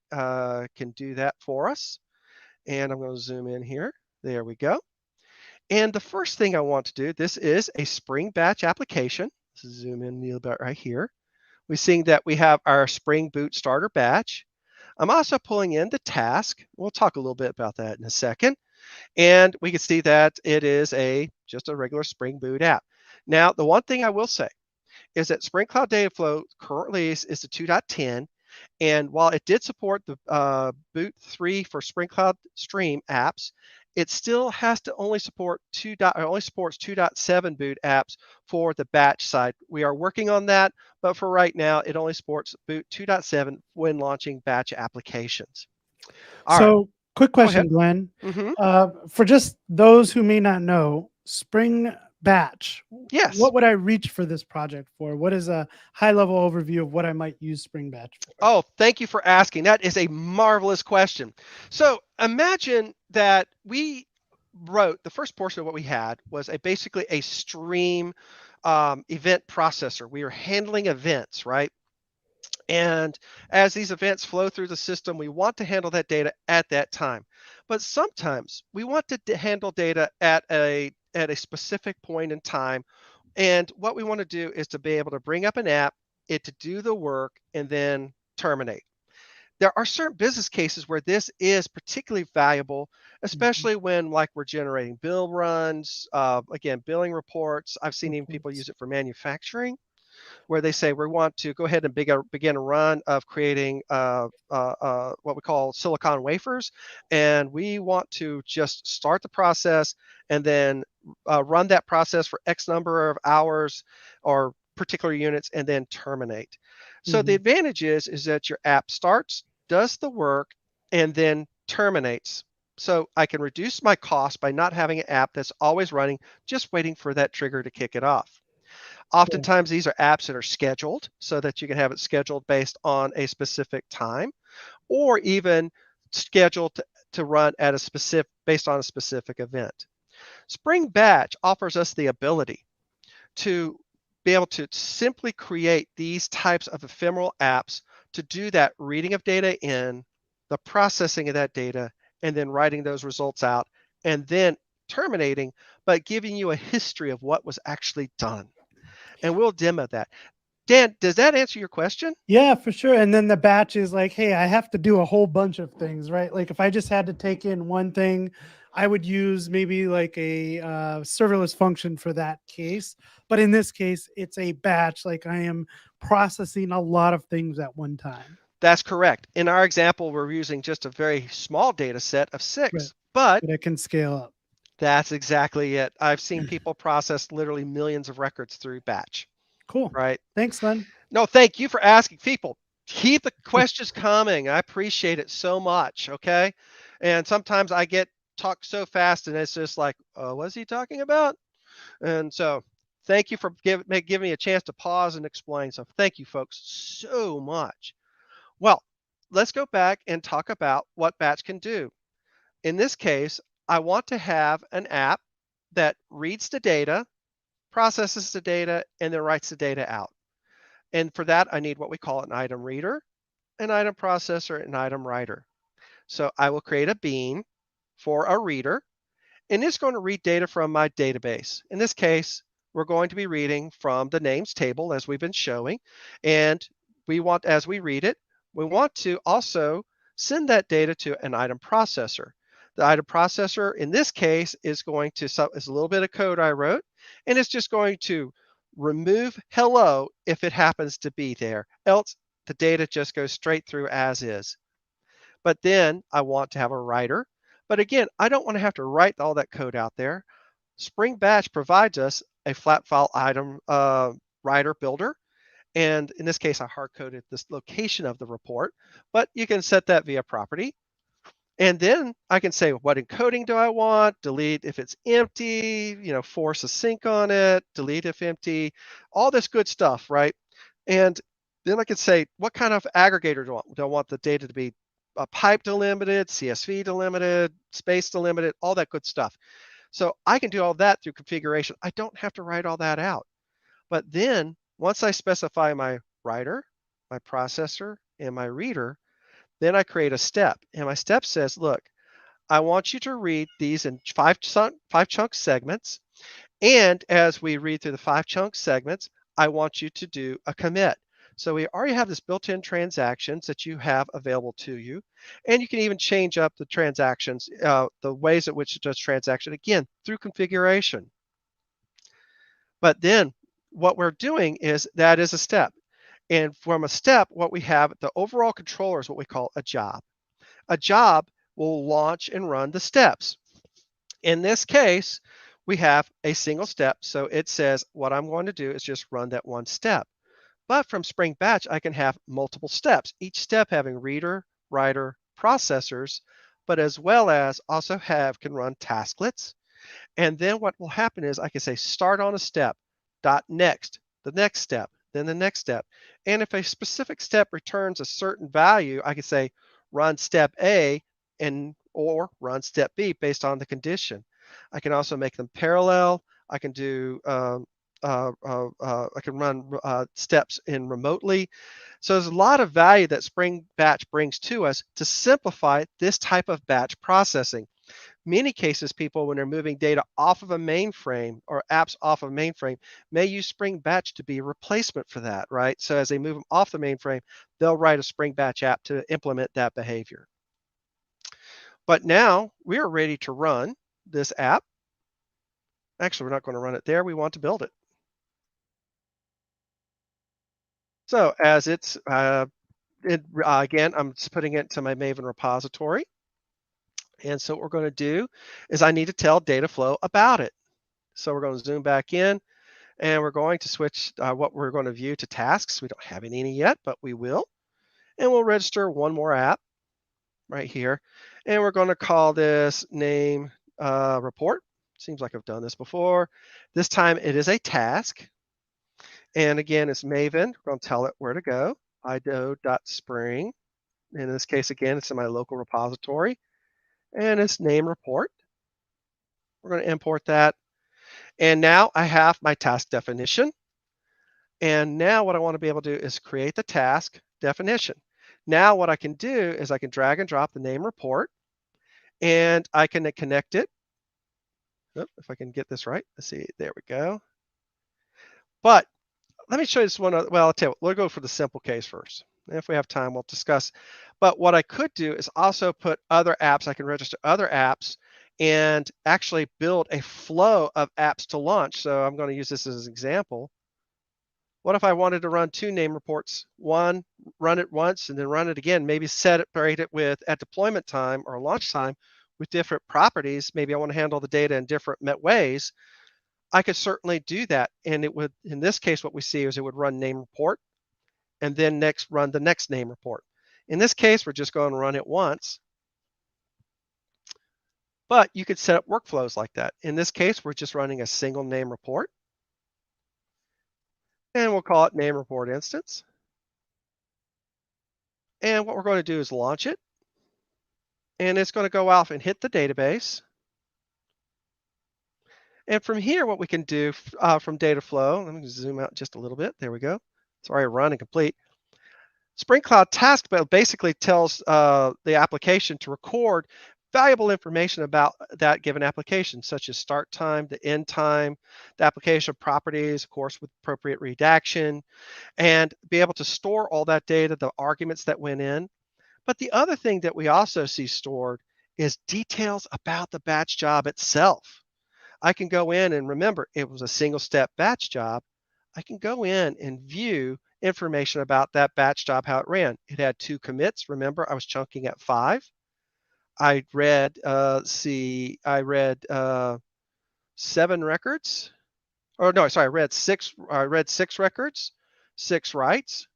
can do that for us. And I'm going to zoom in here. There we go. And the first thing I want to do, this is a Spring Batch application. Let's zoom in a little bit right here. We're seeing that we have our Spring Boot Starter batch. I'm also pulling in the task. We'll talk a little bit about that in a second. And we can see that it is just a regular Spring Boot app. Now, the one thing I will say is that Spring Cloud Dataflow currently is the 2.10. And while it did support the Boot 3 for Spring Cloud Stream apps, it still has to only support only supports 2.7 boot apps for the batch side. We are working on that, but for right now, it only supports boot 2.7 when launching batch applications. All right. Quick Go question, ahead. Glenn. For just those who may not know, Spring Batch. Yes. What would I reach for this project for? What is a high-level overview of what I might use Spring Batch for? Oh, thank you for asking. That is a marvelous question. So imagine that we wrote, the first portion of what we had was basically a stream event processor. We were handling events, right? And as these events flow through the system, we want to handle that data at that time. But sometimes we want to handle data at a specific point in time. And what we want to do is to be able to bring up an app, it to do the work, and then terminate. There are certain business cases where this is particularly valuable, especially when like we're generating bill runs, again, billing reports. I've seen even people use it for manufacturing, where they say we want to go ahead and begin a run of creating what we call silicon wafers, and we want to just start the process and then run that process for X number of hours or particular units and then terminate. So the advantage is that your app starts, does the work, and then terminates. So I can reduce my cost by not having an app that's always running, just waiting for that trigger to kick it off. Oftentimes, these are apps that are scheduled so that you can have it scheduled based on a specific time, or even scheduled to run at based on a specific event. Spring Batch offers us the ability to be able to simply create these types of ephemeral apps to do that reading of data in, the processing of that data, and then writing those results out, and then terminating, but giving you a history of what was actually done. And we'll demo that. Dan, does that answer your question? Yeah, for sure. And then the batch is like, hey, I have to do a whole bunch of things, right? Like if I just had to take in one thing, I would use maybe like a serverless function for that case. But in this case, it's a batch. Like I am processing a lot of things at one time. That's correct. In our example, we're using just a very small data set of 6, Right. but it can scale up. That's exactly it. I've seen people process literally millions of records through batch. Cool. Right. Thanks, Len. No, thank you for asking. People, keep the questions coming. I appreciate it so much. Okay. And sometimes I get talk so fast and it's just like, what's he talking about? And so thank you for giving me a chance to pause and explain. So thank you folks so much. Well, let's go back and talk about what batch can do. In this case, I want to have an app that reads the data, processes the data, and then writes the data out. And for that, I need what we call an item reader, an item processor, an item writer. So I will create a bean for a reader, and it's going to read data from my database. In this case, we're going to be reading from the names table as we've been showing. And we want, as we read it, we want to also send that data to an item processor. The item processor in this case is going to, is a little bit of code I wrote, and it's just going to remove hello if it happens to be there. Else the data just goes straight through as is. But then I want to have a writer. But again, I don't want to have to write all that code out there. Spring Batch provides us a flat file item writer builder. And in this case, I hard-coded this location of the report, but you can set that via property. And then I can say, what encoding do I want? Delete if it's empty, force a sync on it, delete if empty, all this good stuff, right? And then I can say, what kind of aggregator do I want? Do I want the data to be pipe delimited, CSV delimited, space delimited, all that good stuff. So I can do all that through configuration. I don't have to write all that out. But then once I specify my writer, my processor, and my reader, then I create a step. And my step says, look, I want you to read these in five chunk segments. And as we read through the 5 chunk segments, I want you to do a commit. So we already have this built-in transactions that you have available to you. And you can even change up the transactions, the ways at which it does transaction, again, through configuration. But then what we're doing is that is a step. And from a step, what we have, the overall controller is what we call a job. A job will launch and run the steps. In this case, we have a single step. So it says what I'm going to do is just run that one step. But from Spring Batch, I can have multiple steps, each step having reader, writer, processors, but as well as also can run tasklets. And then what will happen is I can say start on a step, dot next, the next step, then the next step. And if a specific step returns a certain value, I can say run step A or run step B based on the condition. I can also make them parallel. I can do I can run steps in remotely. So there's a lot of value that Spring Batch brings to us to simplify this type of batch processing. Many cases, people, when they're moving data off of a mainframe or apps off of a mainframe, may use Spring Batch to be a replacement for that, right? So as they move them off the mainframe, they'll write a Spring Batch app to implement that behavior. But now we are ready to run this app. Actually, we're not going to run it there. We want to build it. So as it's, again, I'm just putting it to my Maven repository. And so what we're going to do is I need to tell Dataflow about it. So we're going to zoom back in, and we're going to switch what we're going to view to tasks. We don't have any yet, but we will. And we'll register one more app right here. And we're going to call this name report. Seems like I've done this before. This time it is a task. And again, it's Maven. We're going to tell it where to go. ido.spring. In this case, again, it's in my local repository. And it's name report. We're going to import that. And now I have my task definition. And now what I want to be able to do is create the task definition. Now what I can do is I can drag and drop the name report, and I can connect it. Oh, if I can get this right. Let's see. There we go. But let me show you this one. Well, I'll tell you what, we'll go for the simple case first. If we have time, we'll discuss. But what I could do is also put other apps. I can register other apps and actually build a flow of apps to launch. So I'm going to use this as an example. What if I wanted to run 2 name reports? One, run it once and then run it again, maybe separate it with at deployment time or launch time with different properties. Maybe I want to handle the data in different ways. I could certainly do that. And it would, in this case, what we see is it would run name report and then next run the next name report. In this case, we're just going to run it once. But you could set up workflows like that. In this case, we're just running a single name report. And we'll call it name report instance. And what we're going to do is launch it. And it's going to go off and hit the database. And from here, what we can do from Dataflow, let me zoom out just a little bit. There we go. It's already run and complete. Spring Cloud Task basically tells the application to record valuable information about that given application, such as start time, the end time, the application properties, of course, with appropriate redaction, and be able to store all that data, the arguments that went in. But the other thing that we also see stored is details about the batch job itself. I can go in and remember it was a single step batch job. I can go in and view information about that batch job, how it ran. It had 2 commits. Remember, I was chunking at 5. I read, I read 7 records. Or no, sorry, I read 6 records, 6 writes,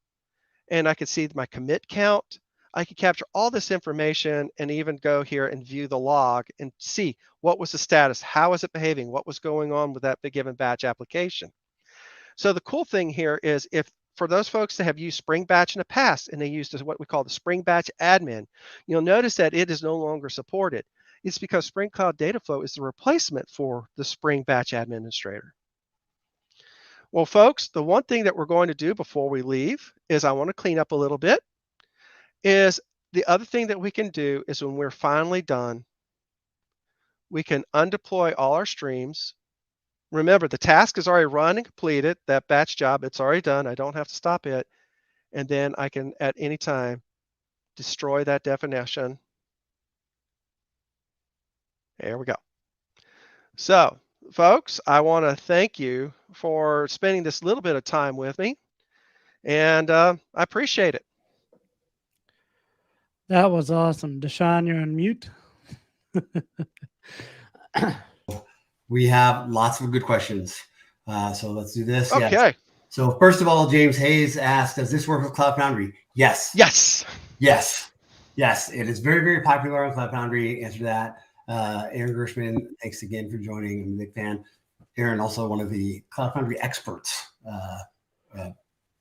and I could see my commit count. I could capture all this information and even go here and view the log and see what was the status, how is it behaving, what was going on with that given batch application. So the cool thing here is if for those folks that have used Spring Batch in the past and they used what we call the Spring Batch admin, you'll notice that it is no longer supported. It's because Spring Cloud Dataflow is the replacement for the Spring Batch administrator. Well, folks, the one thing that we're going to do before we leave is I want to clean up a little bit. Is the other thing that we can do is when we're finally done, we can undeploy all our streams. Remember, the task is already run and completed. That batch job, it's already done. I don't have to stop it. And then I can, at any time, destroy that definition. There we go. So, folks, I want to thank you for spending this little bit of time with me. And I appreciate it. That was awesome. DaShaun, you're on mute. We have lots of good questions. So let's do this. Okay. Yes. So first of all, James Hayes asked, does this work with Cloud Foundry? Yes. Yes. Yes. Yes. It is very, very popular on Cloud Foundry. Answer that. Aaron Gershman, thanks again for joining. I'm a big fan. Aaron, also one of the Cloud Foundry experts.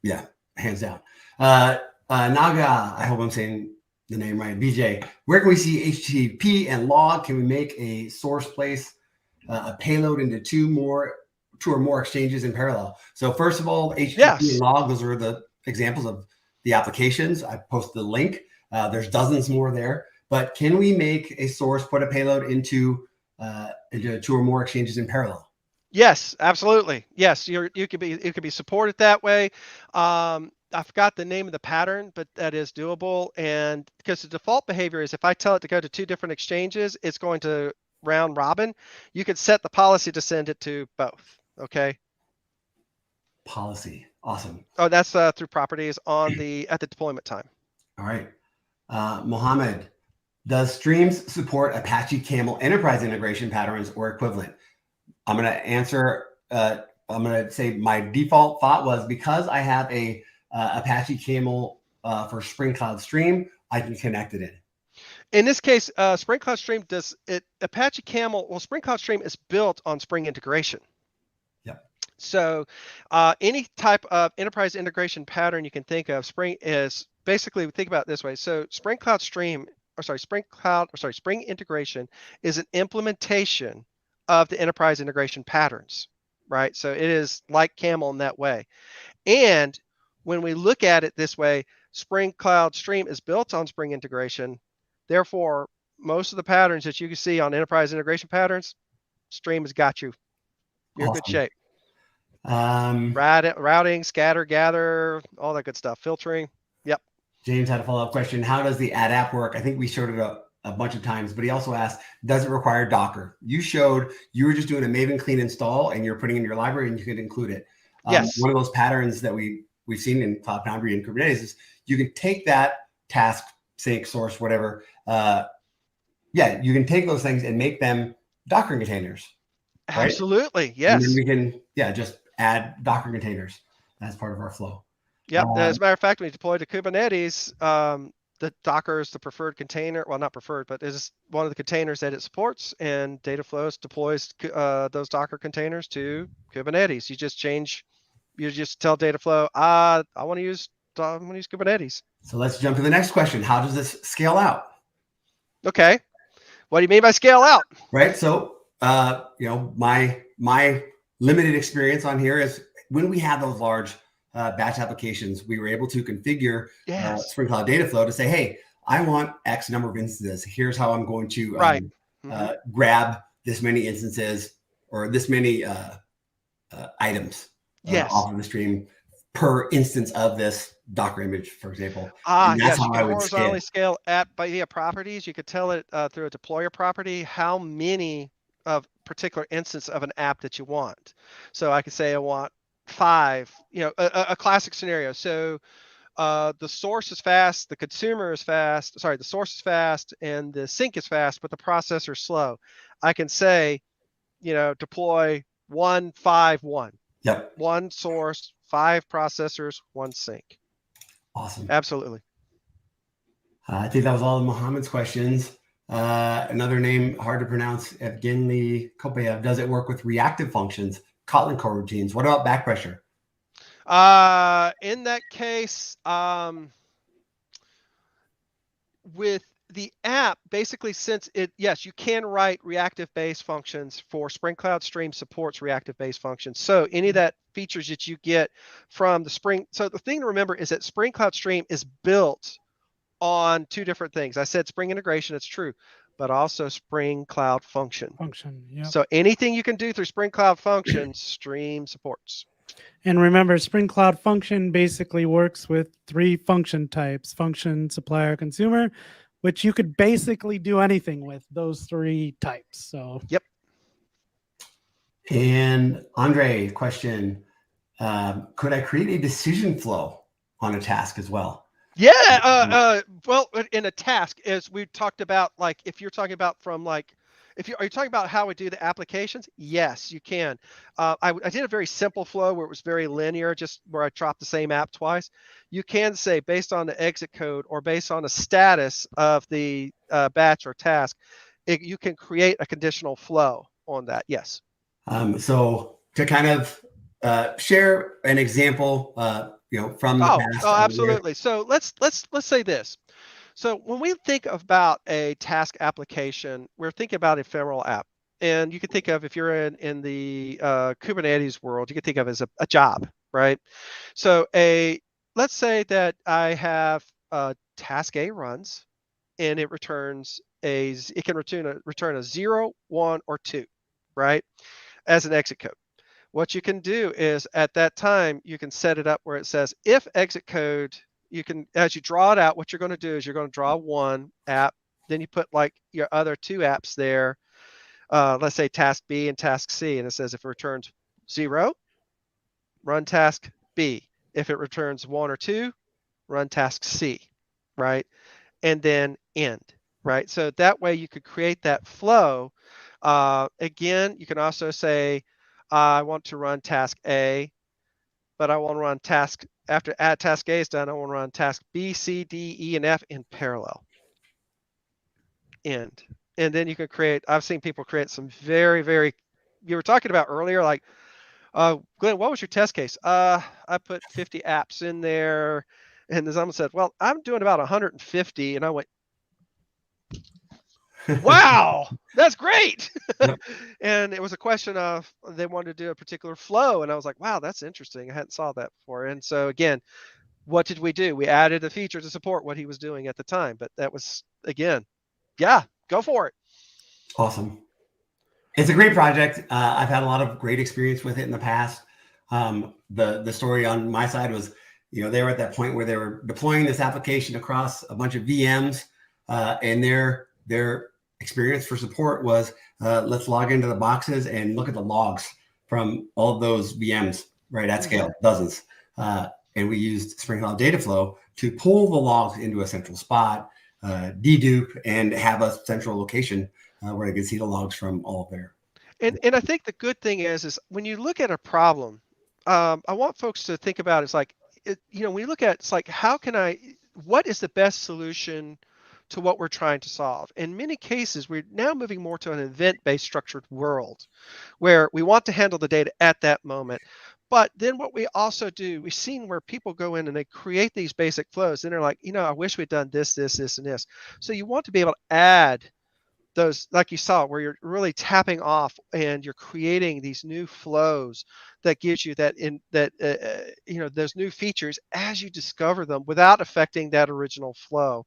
Yeah, hands down. Naga, I hope I'm saying the name right. BJ, where can we see HTTP and log? Can we make a source place a payload into two or more exchanges in parallel? So first of all, HTTP and log, those are the examples of the applications. I posted the link. There's dozens more there. but can we make a source put a payload into 2 or more exchanges in parallel? Yes, absolutely. Yes, it could be supported that way. I forgot the name of the pattern, but that is doable. And because the default behavior is if I tell it to go to 2 different exchanges, it's going to round robin. You could set the policy to send it to both. Okay. Policy. Awesome. Oh, that's through properties at the deployment time. All right. Mohammed, does Streams support Apache Camel enterprise integration patterns or equivalent? I'm going to answer. I'm going to say my default thought was because I have a Apache Camel for Spring Cloud Stream, I can connect it in. In this case, Spring Cloud Stream Apache Camel. Well, Spring Cloud Stream is built on Spring integration. Yep. So any type of enterprise integration pattern you can think of, Spring think about it this way. So Spring integration is an implementation of the enterprise integration patterns, right? So it is like Camel in that way. And when we look at it this way, Spring Cloud Stream is built on Spring integration. Therefore, most of the patterns that you can see on enterprise integration patterns, Stream has got you. You're Awesome. in good shape. Um, Routing, scatter, gather, all that good stuff. Filtering. Yep. James had a follow-up question. How does the add app work? I think we showed it a bunch of times, but he also asked, does it require Docker? You showed you were just doing a Maven clean install and you're putting in your library and you could include it. Yes. One of those patterns that we've seen in Cloud Foundry and Kubernetes is you can take that task, sync, source, whatever. You can take those things and make them Docker containers. Right? Absolutely. Yes. And then we can, just add Docker containers as part of our flow. Yep. As a matter of fact, when you deploy to Kubernetes, the Docker is the preferred container. Well, not preferred, but is one of the containers that it supports, and Dataflow deploys those Docker containers to Kubernetes. You just tell Dataflow, I want to use Kubernetes. So let's jump to the next question. How does this scale out? Okay. What do you mean by scale out? Right. So, my limited experience on here is when we have those large batch applications, we were able to configure Spring Cloud Dataflow to say, hey, I want X number of instances. Here's how I'm going to grab this many instances or this many items off of the stream per instance of this Docker image, for example. And that's how I would horizontally scale via properties. You could tell it through a deployer property how many of particular instance of an app that you want. So I could say I want 5, a classic scenario. So the source is fast, the consumer is fast, the source is fast and the sync is fast, but the processor is slow. I can say, deploy 1, 5, 1. Yep. 1 source, 5 processors, 1 sync. Awesome. Absolutely. I think that was all of Mohammed's questions. Another name, hard to pronounce, Evgeny Kopeyev. Does it work with reactive functions, Kotlin coroutines? What about back pressure? In that case, with the app, basically, you can write reactive-based functions for Spring Cloud Stream supports reactive-based functions. So any of that features that you get from the Spring. So the thing to remember is that Spring Cloud Stream is built on 2 different things. I said Spring integration, it's true, but also Spring Cloud Function. Yeah. So anything you can do through Spring Cloud Function, Stream supports. And remember, Spring Cloud Function basically works with 3 function types: function, supplier, consumer, which you could basically do anything with those 3 types. So yep. And Andre, question: could I create a decision flow on a task as well? Yeah. Well, in a task, as we talked about, like if you're talking about are you talking about how we do the applications? Yes, you can. I did a very simple flow where it was very linear, just where I dropped the same app twice. You can say based on the exit code or based on the status of the batch or task, you can create a conditional flow on that. Yes. So to kind of share an example, from the past. Oh, absolutely. So let's say this. So when we think about a task application, we're thinking about ephemeral app. And you can think of, if you're in the Kubernetes world, you can think of it as a job, right? So let's say that I have task A runs, and it returns it can return a 0, 1, or 2, right, as an exit code. What you can do is at that time, you can set it up where it says if exit code, you can, as you draw it out, what you're going to do is you're going to draw one app, then you put like your other 2 apps there. Let's say task B and task C, and it says if it returns 0, run task B. If it returns 1 or 2, run task C, right? And then end, right? So that way you could create that flow. Again, you can also say, I want to run task A, but I want to run after task A is done, I want to run task B, C, D, E, and F in parallel. End. And then you can create, I've seen people create some very, very, you were talking about earlier, like, Glenn, what was your test case? I put 50 apps in there, and someone said, well, I'm doing about 150, and I went, wow, that's great. Yep. And it was a question of they wanted to do a particular flow, and I was like, wow, that's interesting. I hadn't saw that before. And so again, what did we do? We added a feature to support what he was doing at the time, but that was, again, yeah, go for it. Awesome. It's a great project. I've had a lot of great experience with it in the past. The story on my side was, they were at that point where they were deploying this application across a bunch of VMs, and their experience for support was, let's log into the boxes and look at the logs from all of those VMs, right, at scale, dozens. And we used Spring Cloud Dataflow to pull the logs into a central spot, dedupe, and have a central location where they can see the logs from all of their. And I think the good thing is when you look at a problem, I want folks to think about it's like, when you look at it's like, what is the best solution to what we're trying to solve? In many cases, we're now moving more to an event-based structured world where we want to handle the data at that moment. But then what we also do, we've seen where people go in and they create these basic flows and they're like, I wish we'd done this, this, this, and this. So you want to be able to add those, like you saw, where you're really tapping off and you're creating these new flows that gives you those new features as you discover them without affecting that original flow.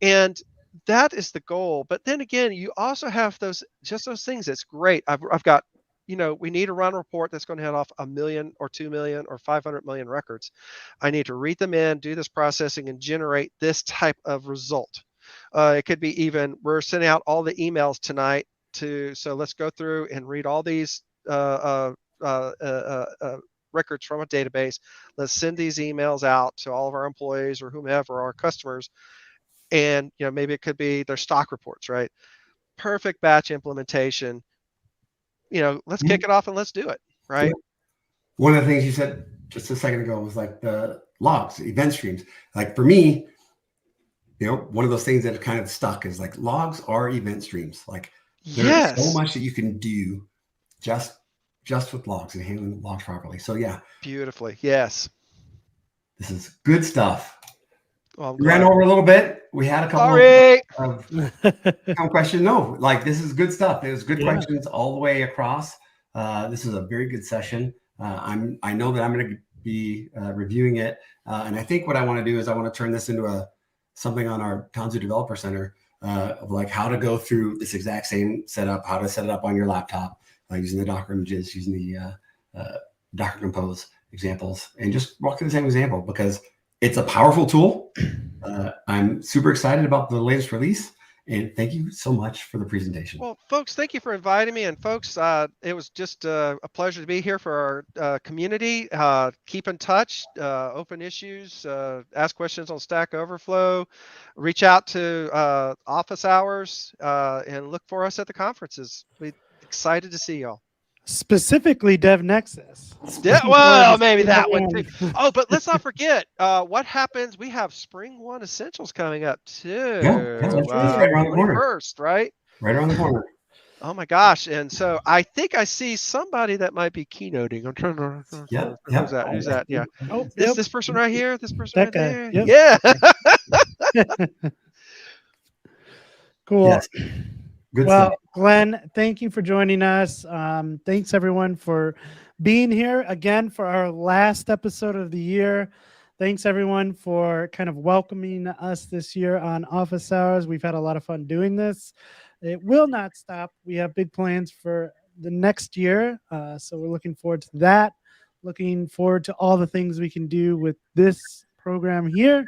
And that is the goal. But then again, you also have those things. That's great. I've got, we need to run a report that's going to head off 1 million or 2 million or 500 million records. I need to read them in, do this processing, and generate this type of result. It could be even, we're sending out all the emails tonight so let's go through and read all these records from a database. Let's send these emails out to all of our employees or whomever, our customers. And, maybe it could be their stock reports, right? Perfect batch implementation. Let's kick it off and let's do it, right? One of the things you said just a second ago was like the logs, event streams. Like for me, one of those things that are kind of stuck is like logs are event streams. Like there's so much that you can do just with logs and handling logs properly. So yeah. Beautifully. Yes. This is good stuff. Well, we ran over a little bit. We had a couple of questions. No, like this is good stuff. There's good questions all the way across. This is a very good session. I know that I'm going to be reviewing it. And I think what I want to do is I want to turn this into something on our Tanzu Developer Center of like how to go through this exact same setup, how to set it up on your laptop using the Docker images, using the Docker Compose examples, and just walk through the same example because it's a powerful tool. I'm super excited about the latest release, and thank you so much for the presentation. Well, folks, thank you for inviting me. And folks, it was just a pleasure to be here for our community. Keep in touch, open issues, ask questions on Stack Overflow, reach out to office hours, and look for us at the conferences. We're excited to see y'all. Specifically DevNexus. Yeah, well, maybe that one too. Oh, but let's not forget what happens. We have Spring 1 Essentials coming up too. Yeah, that's right around the corner. 21st, right? Right around the corner. Oh my gosh! And so I think I see somebody that might be keynoting. I'm trying to. Who's that? Who's that? Yeah. Oh, this person right here. This person right there. Yep. Yeah. Cool. Yes. Good well, stuff. Glenn, thank you for joining us. Thanks everyone for being here again for our last episode of the year. Thanks everyone for kind of welcoming us this year on Office Hours. We've had a lot of fun doing this. It will not stop. We have big plans for the next year. So we're looking forward to that. Looking forward to all the things we can do with this program here.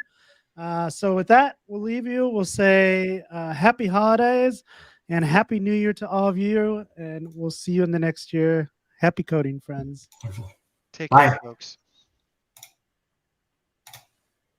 So with that, we'll leave you. We'll say happy holidays and happy new year to all of you. And we'll see you in the next year. Happy coding, friends. Take Bye. care, folks.